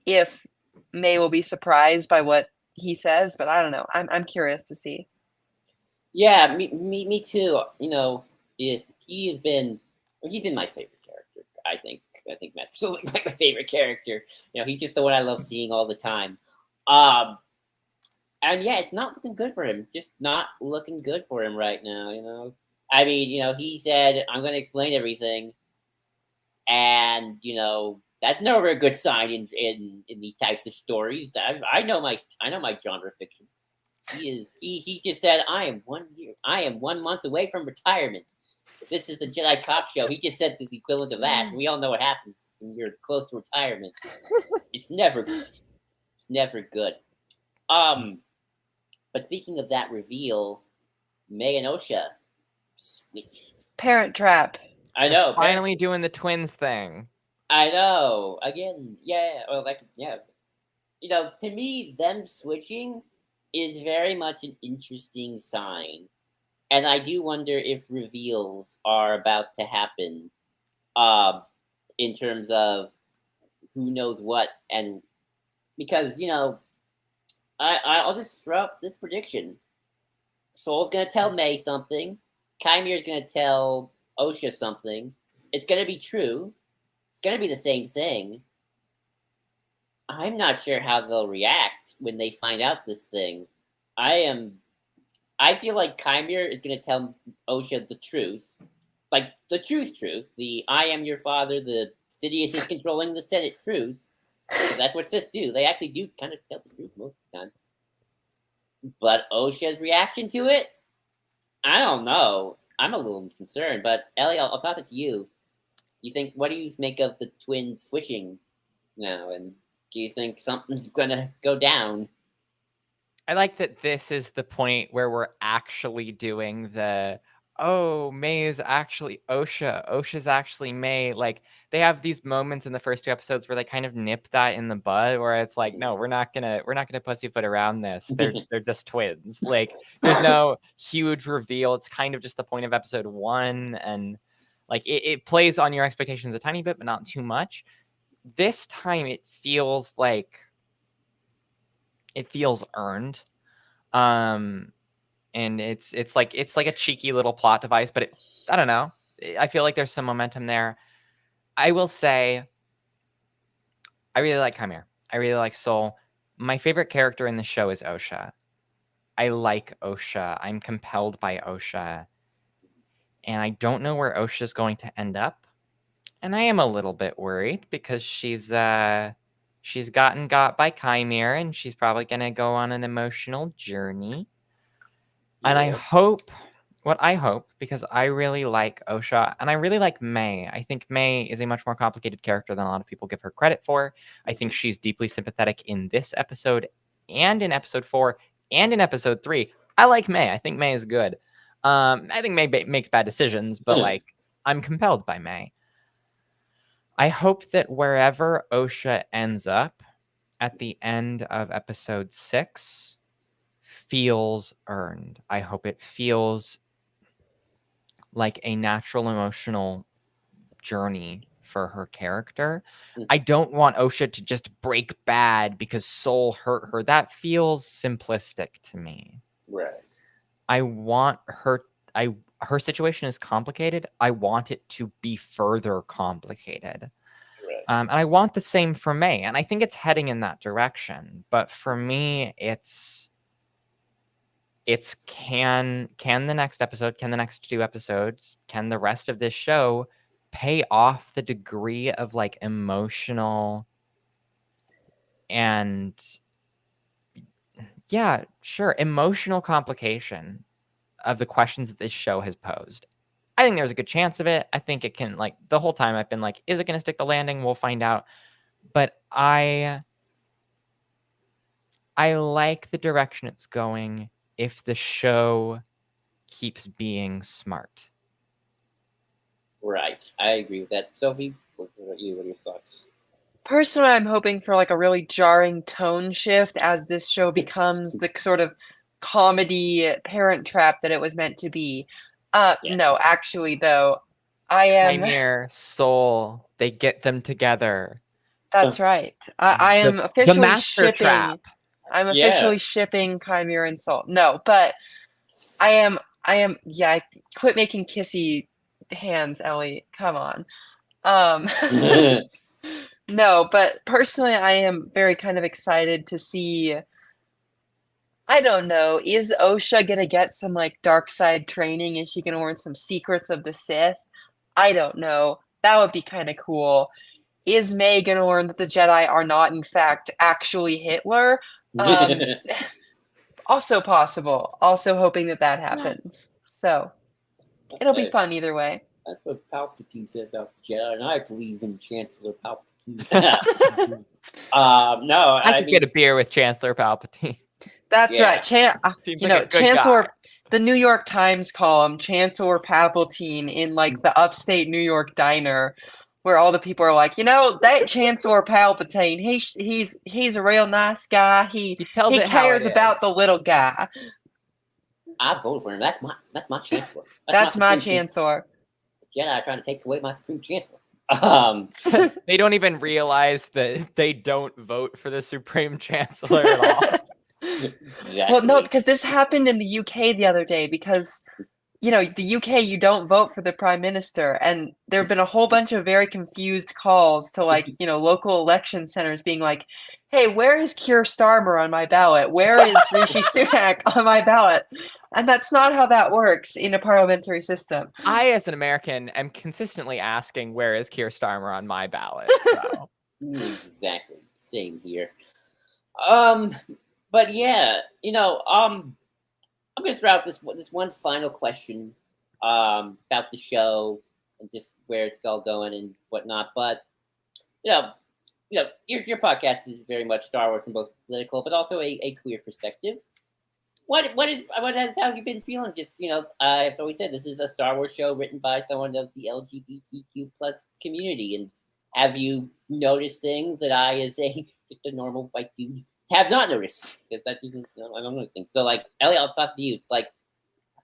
S3: if May will be surprised by what he says. But I don't know. I'm curious to see.
S1: Yeah, me too. He's been my favorite character. I think Matt's still like my favorite character. He's just the one I love seeing all the time. And yeah, it's not looking good for him. Just not looking good for him right now. I mean, he said, "I'm going to explain everything," and That's never a good sign in these types of stories. I know my genre fiction. He just said, I am 1 month away from retirement. If this is the Jedi Cop show, he just said the equivalent of that. And we all know what happens when you're close to retirement. It's never good. It's never good. But speaking of that reveal, May and Osha switch.
S3: Parent Trap.
S1: I know.
S2: Finally doing the twins thing.
S1: I know. Again, yeah. Well, like, yeah. You know, to me, them switching is very much an interesting sign. And I do wonder if reveals are about to happen in terms of who knows what. And because, you know, I'll just throw out this prediction. Soul's going to tell May something. Chymere's going to tell Osha something. It's going to be true. It's going to be the same thing. I'm not sure how they'll react when they find out this thing. I feel like Chimere is going to tell Osha the truth. Like, the truth. The I am your father, the Sidious is controlling the Senate truth. That's what Sith do. They actually do kind of tell the truth most of the time. But Osha's reaction to it? I don't know. I'm a little concerned. But, Ellie, I'll toss it to you. What do you make of the twins switching now? And do you think something's going to go down?
S2: I like that this is the point where we're actually doing the, oh, May is actually Osha. Osha's actually May. Like, they have these moments in the first 2 episodes where they kind of nip that in the bud, where it's like, no, we're not gonna pussyfoot around this. They're just twins. Like, there's no huge reveal. It's kind of just the point of episode 1, and like it plays on your expectations a tiny bit, but not too much. This time it feels earned. And it's like a cheeky little plot device, but I don't know. I feel like there's some momentum there. I will say I really like Chimere. I really like Soul. My favorite character in the show is Osha. I like Osha. I'm compelled by Osha. And I don't know where Osha's going to end up. And I am a little bit worried because she's gotten got by Chimere, and she's probably going to go on an emotional journey. Yeah. And I hope, because I really like Osha, and I really like May. I think May is a much more complicated character than a lot of people give her credit for. I think she's deeply sympathetic in this episode, and in episode 4, and in episode 3. I like May. I think May is good. I think May makes bad decisions, but like, I'm compelled by May. I hope that wherever Osha ends up at the end of episode 6 feels earned. I hope it feels like a natural emotional journey for her character. I don't want Osha to just break bad because Soul hurt her. That feels simplistic to me.
S1: Right.
S2: I want her situation is complicated. I want it to be further complicated. Right. And I want the same for May. And I think it's heading in that direction. But for me, it's can the next episode, can the next 2 episodes, can the rest of this show pay off the degree of like emotional and emotional complication of the questions that this show has posed. I think there's a good chance of it. I think it can, like, the whole time I've been like, is it going to stick the landing? We'll find out. But I like the direction it's going if the show keeps being smart.
S1: Right. I agree with that. Sophie, what are your thoughts?
S3: Personally, I'm hoping for like a really jarring tone shift as this show becomes the sort of comedy Parent Trap that it was meant to be. No, actually, though, I am...
S2: Chimere, Soul, they get them together.
S3: That's right. I am officially shipping...
S2: Trap.
S3: I'm officially shipping Chimere and Soul. No, but I am... quit making kissy hands, Ellie. Come on. No, but personally, I am very kind of excited to see... I don't know. Is Osha gonna get some like dark side training? Is she gonna learn some secrets of the Sith? I don't know. That would be kind of cool. is May going to learn that the Jedi are not, in fact, actually Hitler? Also possible. Also hoping that happens. So, it'll be fun either way.
S1: That's what Palpatine said about Jedi, and I believe in Chancellor Palpatine. No,
S2: I could get a beer with Chancellor Palpatine.
S3: That's right.
S2: Seems like a good
S3: Chancellor,
S2: guy.
S3: the New York Times column, Chancellor Palpatine in like the upstate New York diner, where all the people are like, that Chancellor Palpatine, he's a real nice guy. He cares about the little guy.
S1: I voted for him. That's my chancellor.
S3: That's my chancellor.
S1: Jedi trying to take away my supreme chancellor.
S2: They don't even realize that they don't vote for the supreme chancellor at all.
S1: Exactly.
S3: Well, no, because this happened in the UK the other day because, the UK, you don't vote for the prime minister. And there have been a whole bunch of very confused calls to local election centers being like, hey, where is Keir Starmer on my ballot? Where is Rishi Sunak on my ballot? And that's not how that works in a parliamentary system.
S2: I, as an American, am consistently asking, where is Keir Starmer on my ballot? So.
S1: Exactly. Same here. But yeah, I'm gonna throw out this one final question about the show and just where it's all going and whatnot. But your podcast is very much Star Wars from both political but also a queer perspective. What have you been feeling? Just as always said, this is a Star Wars show written by someone of the LGBTQ plus community, and have you noticed things that I, as just a normal white dude, have not noticed? Because I don't notice things. So, Elliot, I'll talk to you. It's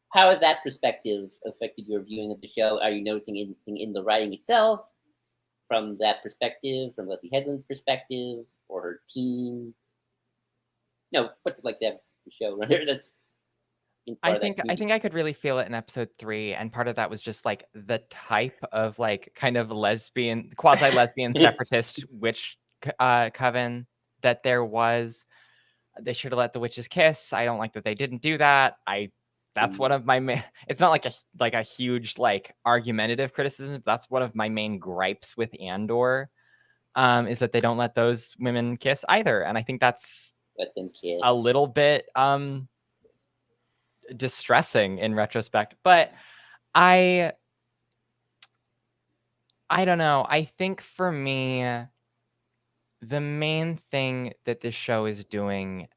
S1: how has that perspective affected your viewing of the show? Are you noticing anything in the writing itself from that perspective, from Leslie Headland's perspective, or her team? What's it like to have the show runner?
S2: I think I could really feel it in episode 3, and part of that was just the type of kind of lesbian, quasi-lesbian separatist witch coven that there was. They should have let the witches kiss. I don't like that they didn't do that. That's one of my it's not like a huge argumentative criticism, but that's one of my main gripes with Andor, is that they don't let those women kiss either, and I think that's
S1: let them kiss
S2: a little bit distressing in retrospect. But I don't know. I think for me, the main thing that this show is doing,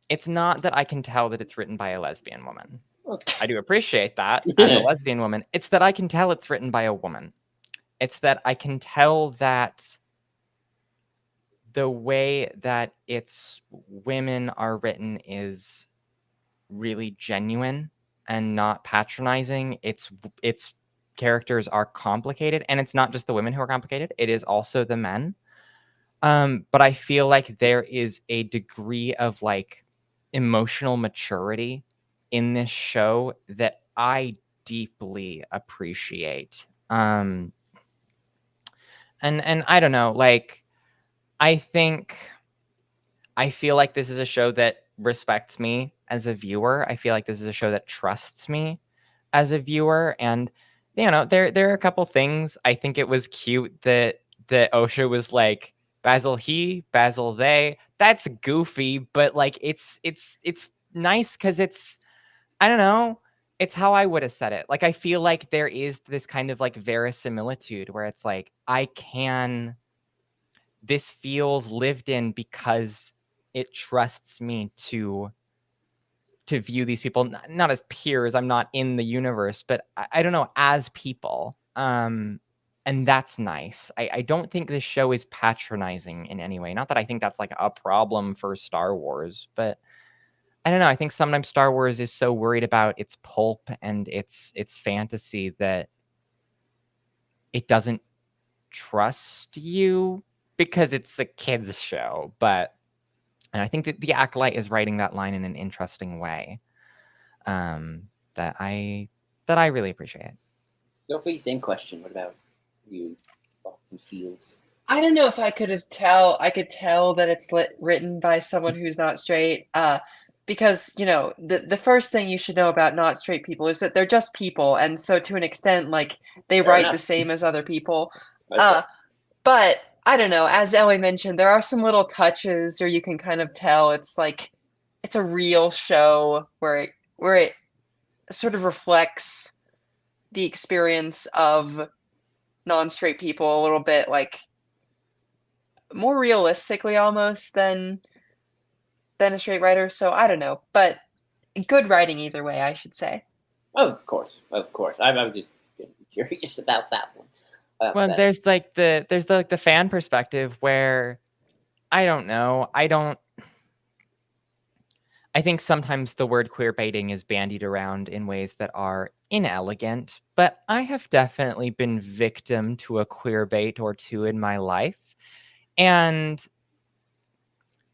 S2: it's not that I can tell that it's written by a lesbian woman. I do appreciate that as a lesbian woman. It's that I can tell it's written by a woman. It's that I can tell that the way that its women are written is really genuine and not patronizing. Its characters are complicated, and it's not just the women who are complicated, it is also the men. But I feel like there is a degree of emotional maturity in this show that I deeply appreciate. And I don't know, I feel like this is a show that respects me as a viewer. I feel like this is a show that trusts me as a viewer. And there are a couple things. I think it was cute that Osha was like, Basil he, Basil they. That's goofy, but it's nice because it's, I don't know, it's how I would have said it. I feel like there is this kind of verisimilitude where it's this feels lived in because it trusts me to view these people not as peers. I'm not in the universe, but I don't know, as people. And that's nice. I don't think this show is patronizing in any way. Not that I think that's a problem for Star Wars, but I don't know. I think sometimes Star Wars is so worried about its pulp and its fantasy that it doesn't trust you because it's a kids show. And I think that the Acolyte is writing that line in an interesting way, that I really appreciate.
S1: Sophie, same question. What about you? Thoughts and feels?
S3: I don't know if I could tell that it's written by someone who's not straight. because, you know, the first thing you should know about not straight people is that they're just people, and so to an extent, like, they
S1: Fair
S3: write
S1: enough.
S3: the same as other people.
S1: Okay.
S3: But I don't know, as Ellie mentioned, there are some little touches where you can kind of tell it's like it's a real show where it sort of reflects the experience of non-straight people a little bit, like, more realistically almost than a straight writer. So I don't know, but good writing either way, I should say.
S1: Of course. I'm just curious about that one.
S2: Well, there's the fan perspective where I don't know. I think sometimes the word queer baiting is bandied around in ways that are inelegant, but I have definitely been victim to a queer bait or two in my life. And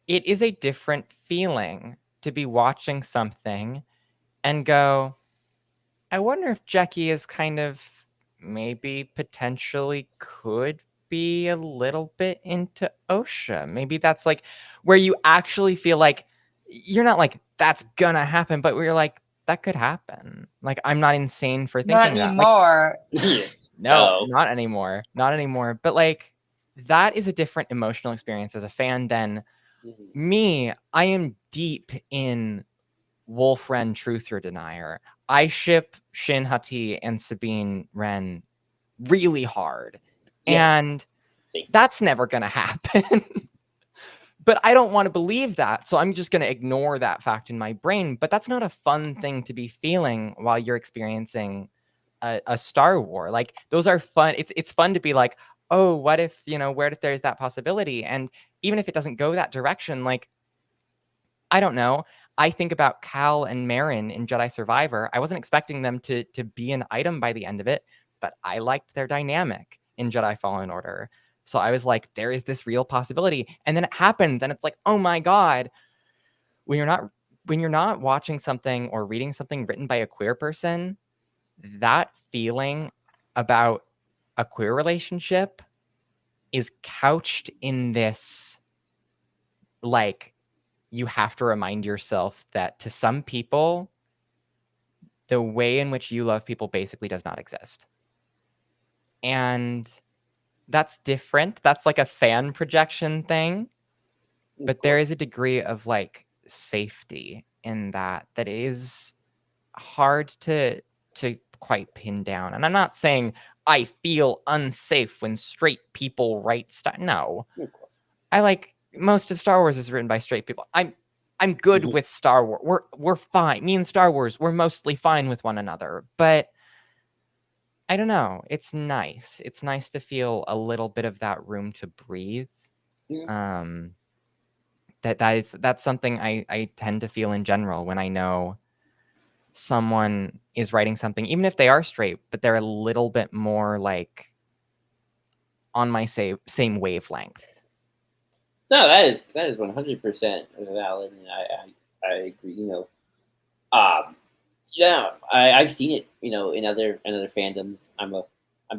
S2: it is a different feeling to be watching something and go, I wonder if Jackie is kind of maybe potentially could be a little bit into OSHA. Maybe that's like where you actually feel like you're not like that's gonna happen, but we're like that could happen. Like I'm not insane for thinking
S3: Not
S2: that.
S3: anymore.
S1: Like,
S2: no, not anymore. Not anymore. But like that is a different emotional experience as a fan than me. I am deep in Wolf-Ren Truth or Denier. I ship Shin Hati and Sabine Wren really hard.
S1: Yes.
S2: And that's never going to happen. But I don't want to believe that. So I'm just going to ignore that fact in my brain. But that's not a fun thing to be feeling while you're experiencing a Star War. Like those are fun. It's fun to be like, oh, what if, where if there's that possibility? And even if it doesn't go that direction, like, I don't know. I think about Cal and Marin in Jedi Survivor. I wasn't expecting them to be an item by the end of it, but I liked their dynamic in Jedi Fallen Order. So I was like, there is this real possibility. And then it happened, and it's like, oh my God. When you're not watching something or reading something written by a queer person, that feeling about a queer relationship is couched in this, like, you have to remind yourself that to some people, the way in which you love people basically does not exist. And that's different. That's like a fan projection thing. But there is a degree of like safety in that is hard to quite pin down. And I'm not saying I feel unsafe when straight people write stuff. No. I like most of Star Wars is written by straight people. I'm good with Star Wars. We're fine. Me and Star Wars, we're mostly fine with one another. But I don't know. It's nice. It's nice to feel a little bit of that room to breathe. That's something I tend to feel in general when I know someone is writing something, even if they are straight, but they're a little bit more like on my same wavelength.
S1: No, that is 100% valid, and I agree. I've seen it. In other fandoms. I'm a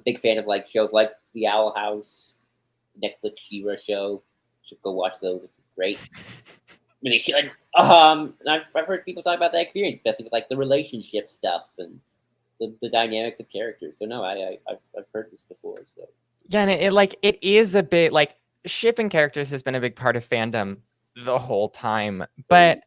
S1: big fan of like shows like The Owl House, Netflix She-Ra show. Should go watch those. It's great. I mean, they should. And I've heard people talk about that experience, especially with like the relationship stuff and the dynamics of characters. So no, I've heard this before. So
S2: yeah, and it is a bit like shipping characters has been a big part of fandom the whole time. But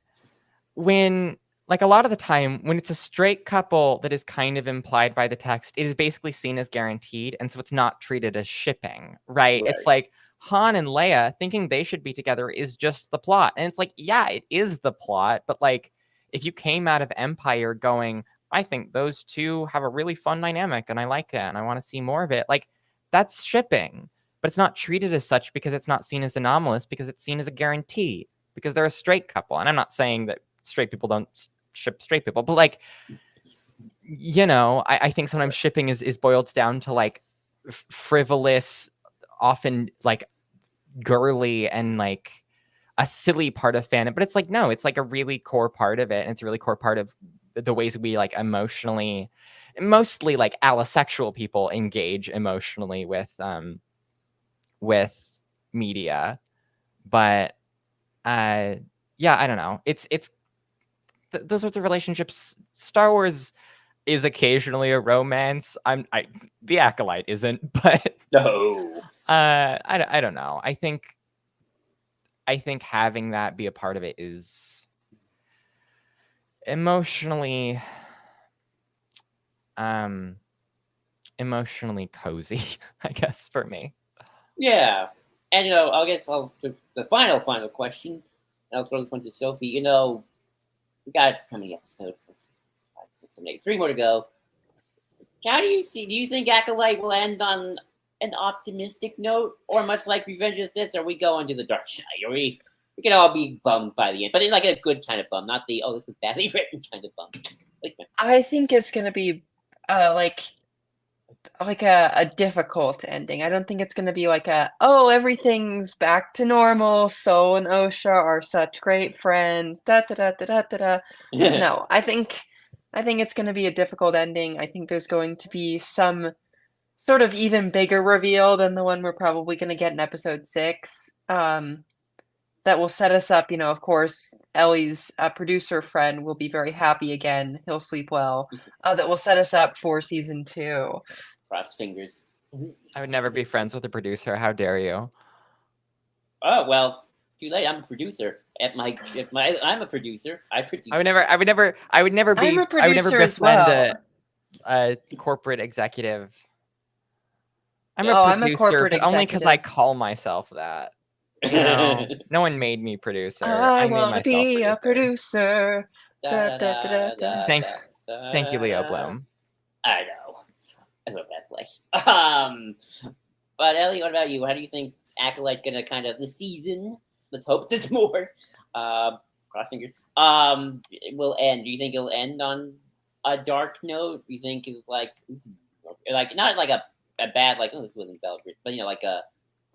S2: when like a lot of the time when it's a straight couple that is kind of implied by the text, it is basically seen as guaranteed, and so it's not treated as shipping, right? It's like Han and Leia thinking they should be together is just the plot. And it's like, yeah, it is the plot, but like if you came out of Empire going, I think those two have a really fun dynamic and I like that and I want to see more of it, like that's shipping. But it's not treated as such because it's not seen as anomalous, because it's seen as a guarantee, because they're a straight couple. And I'm not saying that straight people don't ship straight people, but like, I think sometimes shipping is boiled down to like frivolous, often like girly and like a silly part of fandom. But it's like, no, it's like a really core part of it. And it's a really core part of the ways we like emotionally, mostly like allosexual people engage emotionally with media. But yeah, I don't know. It's those sorts of relationships. Star Wars is occasionally a romance. The Acolyte isn't, but
S1: No.
S2: I don't know. I think having that be a part of it is emotionally cozy, I guess, for me.
S1: Yeah. And I guess the final question. I'll throw this one to Sophie. We got how many episodes? 5, 6, 7, 8. 3 more to go. How do you think Acolyte will end on an optimistic note, or much like Revenge of the Sith, are we going to the dark side? Or we can all be bummed by the end, but in like a good kind of bum, not the this was badly written kind of bum.
S3: I think it's gonna be like a difficult ending. I don't think it's gonna be like everything's back to normal. Sol and Osha are such great friends. Da da da da da da da. No, I think it's gonna be a difficult ending. I think there's going to be some sort of even bigger reveal than the one we're probably gonna get in episode 6. That will set us up, of course, Ellie's producer friend will be very happy again. He'll sleep well. That will set us up for season 2.
S1: Cross fingers.
S2: I would never be friends with a producer. How dare you?
S1: Oh, well, too late. I'm a producer. I'm a producer. I produce.
S2: I would never be.
S3: I'm a
S2: I would never
S3: producer as
S2: befriend
S3: well.
S2: a corporate executive. I'm
S3: I'm
S2: a
S3: a corporate
S2: but only because I
S3: executive.
S2: call myself that. No one made me producer.
S3: I
S2: made
S3: want to
S2: myself
S3: be a producer. Da, da, da, da, da.
S2: Thank you, Leo Bloom.
S1: I know. I love that play. But Ellie, what about you? How do you think Acolyte's gonna kind of the season? Let's hope there's more. Cross fingers. Will end. Do you think it'll end on a dark note? Do you think it's like not like a bad this wasn't well written, but like a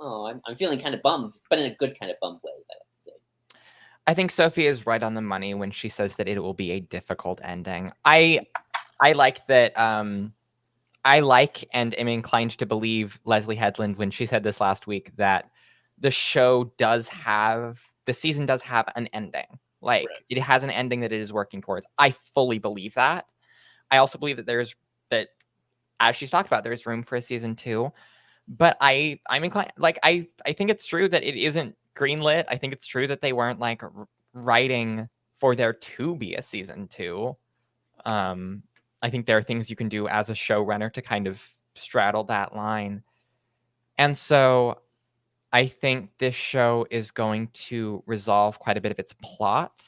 S1: I'm feeling kind of bummed, but in a good kind of bummed way. I have to say.
S2: I think Sophie is right on the money when she says that it will be a difficult ending. I like that. I like and am inclined to believe Leslie Headland when she said this last week that the season does have an ending. Like right. It has an ending that it is working towards. I fully believe that. I also believe that as she's talked about, there's room for a season 2. But I'm inclined, I think it's true that it isn't greenlit. I think it's true that they weren't writing for there to be a season 2. I think there are things you can do as a showrunner to kind of straddle that line. And so I think this show is going to resolve quite a bit of its plot.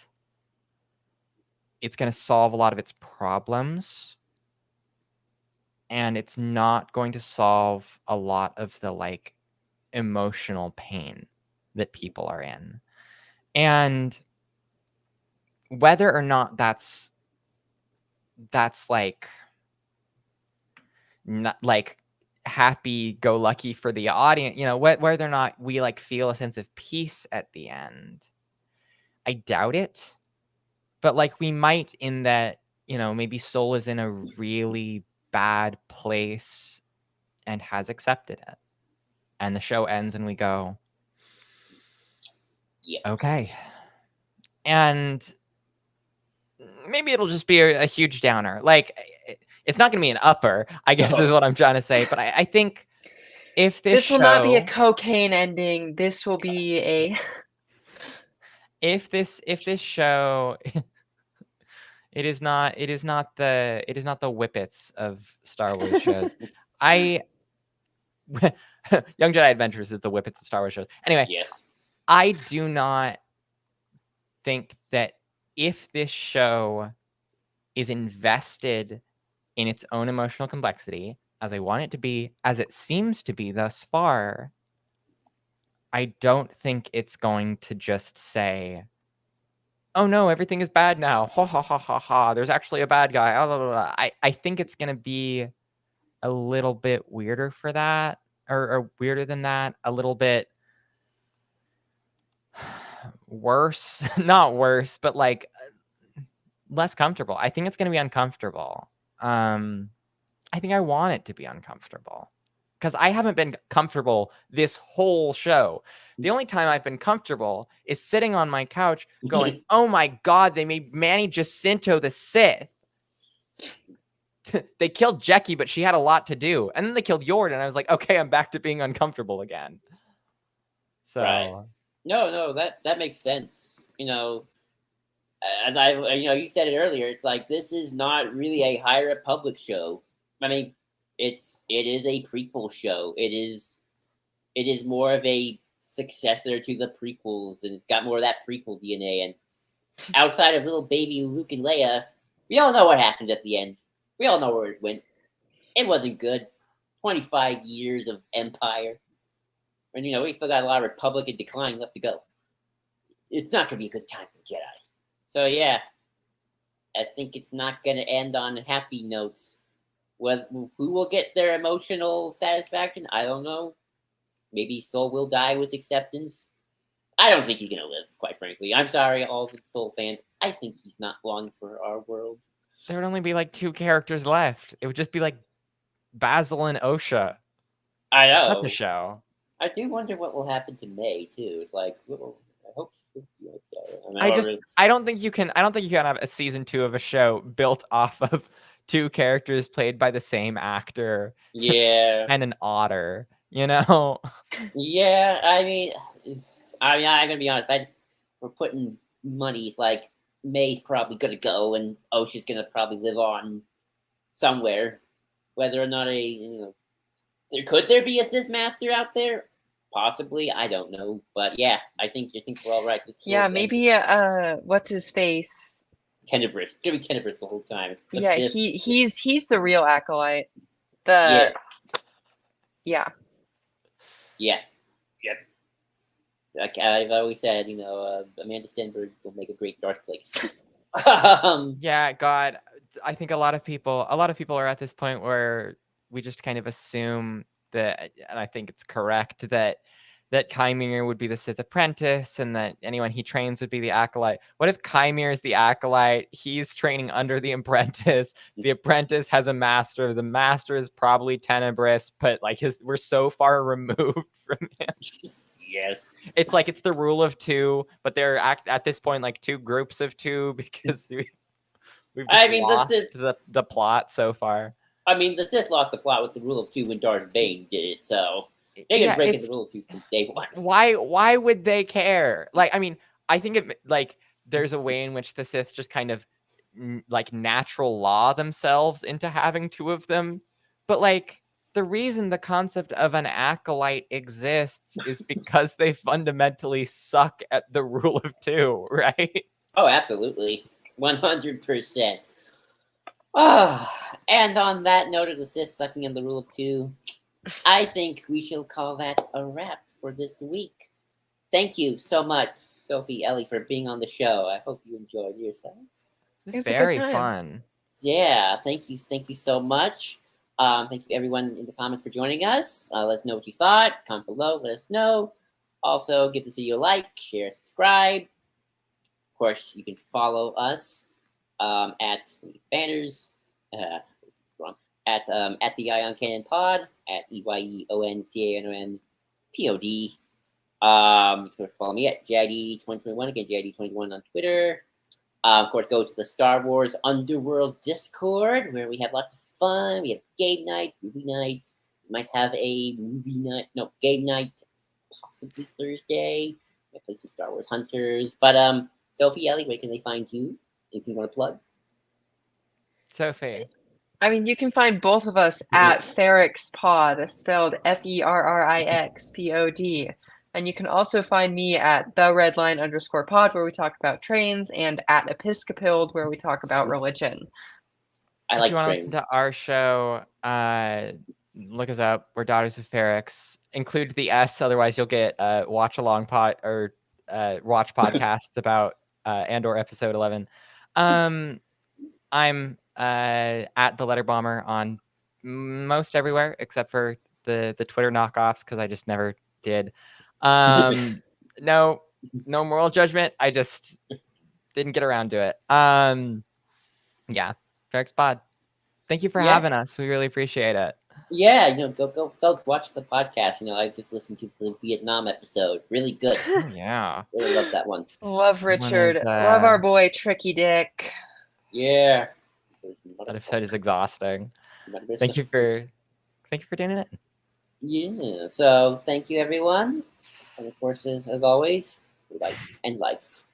S2: It's going to solve a lot of its problems. And it's not going to solve a lot of the emotional pain that people are in. And whether or not that's not happy go lucky for the audience, whether or not we feel a sense of peace at the end, I doubt it. But we might, in that maybe Sol is in a really bad place and has accepted it, and the show ends and we go, okay. And maybe it'll just be a huge downer. It's not going to be an upper, I guess is what I'm trying to say. But I think if this
S3: will not be a cocaine ending. This will be a
S2: if this show it is not the Whippets of Star Wars shows. Young Jedi Adventures is the Whippets of Star Wars shows. Anyway,
S1: yes.
S2: I do not think that if this show is invested in its own emotional complexity, as I want it to be, as it seems to be thus far, I don't think it's going to just say, oh no, everything is bad now. Ha ha ha ha ha. There's actually a bad guy. Blah, blah, blah. I think it's going to be a little bit weirder for that, or weirder than that, a little bit worse. Not worse, but less comfortable. I think it's going to be uncomfortable. I think I want it to be uncomfortable because I haven't been comfortable this whole show. The only time I've been comfortable is sitting on my couch going, oh my God, they made Manny Jacinto the Sith. They killed Jecki, but she had a lot to do. And then they killed Yord, and I was like, okay, I'm back to being uncomfortable again. So
S1: right. No, that makes sense. As you said it earlier, it's like this is not really a High Republic show. I mean, it is a prequel show. It is more of a successor to the prequels, and it's got more of that prequel DNA. And outside of little baby Luke and Leia, we all know what happens at the end. We all know where it went. It wasn't good. 25 years of Empire. And, we still got a lot of Republic in decline left to go. It's not going to be a good time for Jedi. So, yeah. I think it's not going to end on happy notes. Who will get their emotional satisfaction? I don't know. Maybe Soul will die with acceptance. I don't think he's going to live, quite frankly. I'm sorry, all the Soul fans. I think he's not long for our world.
S2: There would only be like 2 characters left. It would just be like Basil and Osha.
S1: I know.
S2: That's a show.
S1: I do wonder what will happen to May too. It's like, I hope she'll be okay.
S2: I don't think you can have a season 2 of a show built off of 2 characters played by the same actor.
S1: Yeah.
S2: And an otter,
S1: Yeah, I'm gonna be honest. We're putting money like May's probably gonna go, and Osha's gonna probably live on somewhere. Whether or not could there be a Sith Master out there? Possibly, I don't know, but yeah, I think we're all right.
S3: Maybe what's his face?
S1: Tenebrous. Gonna be Tenebrous the whole time.
S3: Yeah, he's the real Acolyte.
S1: Yeah. Like I've always said, Amanda Stenberg will make a great Darth Plagueis.
S2: Yeah, God, I think a lot of people are at this point where we just kind of assume that, and I think it's correct, that Kymir would be the Sith apprentice, and that anyone he trains would be the Acolyte. What if Kymir is the Acolyte? He's training under the apprentice. The apprentice has a master. The master is probably Tenebrous, but we're so far removed from him.
S1: Yes.
S2: It's the rule of 2, but they're at this point 2 groups of 2 because we've lost the plot so far.
S1: The Sith lost the plot with the rule of 2 when Darth Bane did it, so they can break the rule of 2 since day one.
S2: Why would they care? I think there's a way in which the Sith just kind of natural law themselves into having 2 of them, but the reason the concept of an acolyte exists is because they fundamentally suck at the rule of 2, right?
S1: Oh, absolutely. 100%. Oh, and on that note of the Sith sucking in the rule of 2, I think we shall call that a wrap for this week. Thank you so much, Sophie, Ellie, for being on the show. I hope you enjoyed yourselves.
S2: It was very fun.
S1: Yeah, thank you so much. Thank you, everyone in the comments, for joining us. Let us know what you thought. Comment below. Let us know. Also, give this video a like, share, subscribe. Of course, you can follow us at banners. At the Ion Canon Pod, at EYEONCANON POD. You can follow me at JID2021, again, JID21 on Twitter. Of course, go to the Star Wars Underworld Discord, where we have lots of fun. We have game nights, movie nights. We might have a game night, possibly Thursday. We might play some Star Wars Hunters. But, Sophie, Ellie, where can they find you? Anything you want to plug?
S2: Sophie.
S3: You can find both of us at FerrixPod, spelled FERRIXPOD. And you can also find me at @TheRedline_pod, where we talk about trains, and at Episcopilled, where we talk about religion.
S2: If you want to listen to our show, look us up. We're Daughters of Ferrix. Include the S, otherwise you'll get watch along watch podcasts about Andor episode 11. I'm at the Letter Bomber on most everywhere except for the Twitter knockoffs, because I just never did. No moral judgment. I just didn't get around to it. Yeah, Ferrix Pod. Thank you for having us. We really appreciate it.
S1: Yeah, go folks, watch the podcast. I just listened to the Vietnam episode. Really good.
S2: Oh, yeah.
S1: Really love that one.
S3: Love Richard. Love our boy Tricky Dick.
S1: Yeah.
S2: That episode is exhausting. Thank you for doing it.
S1: Yeah. So thank you, everyone. And of course, as always, light and life.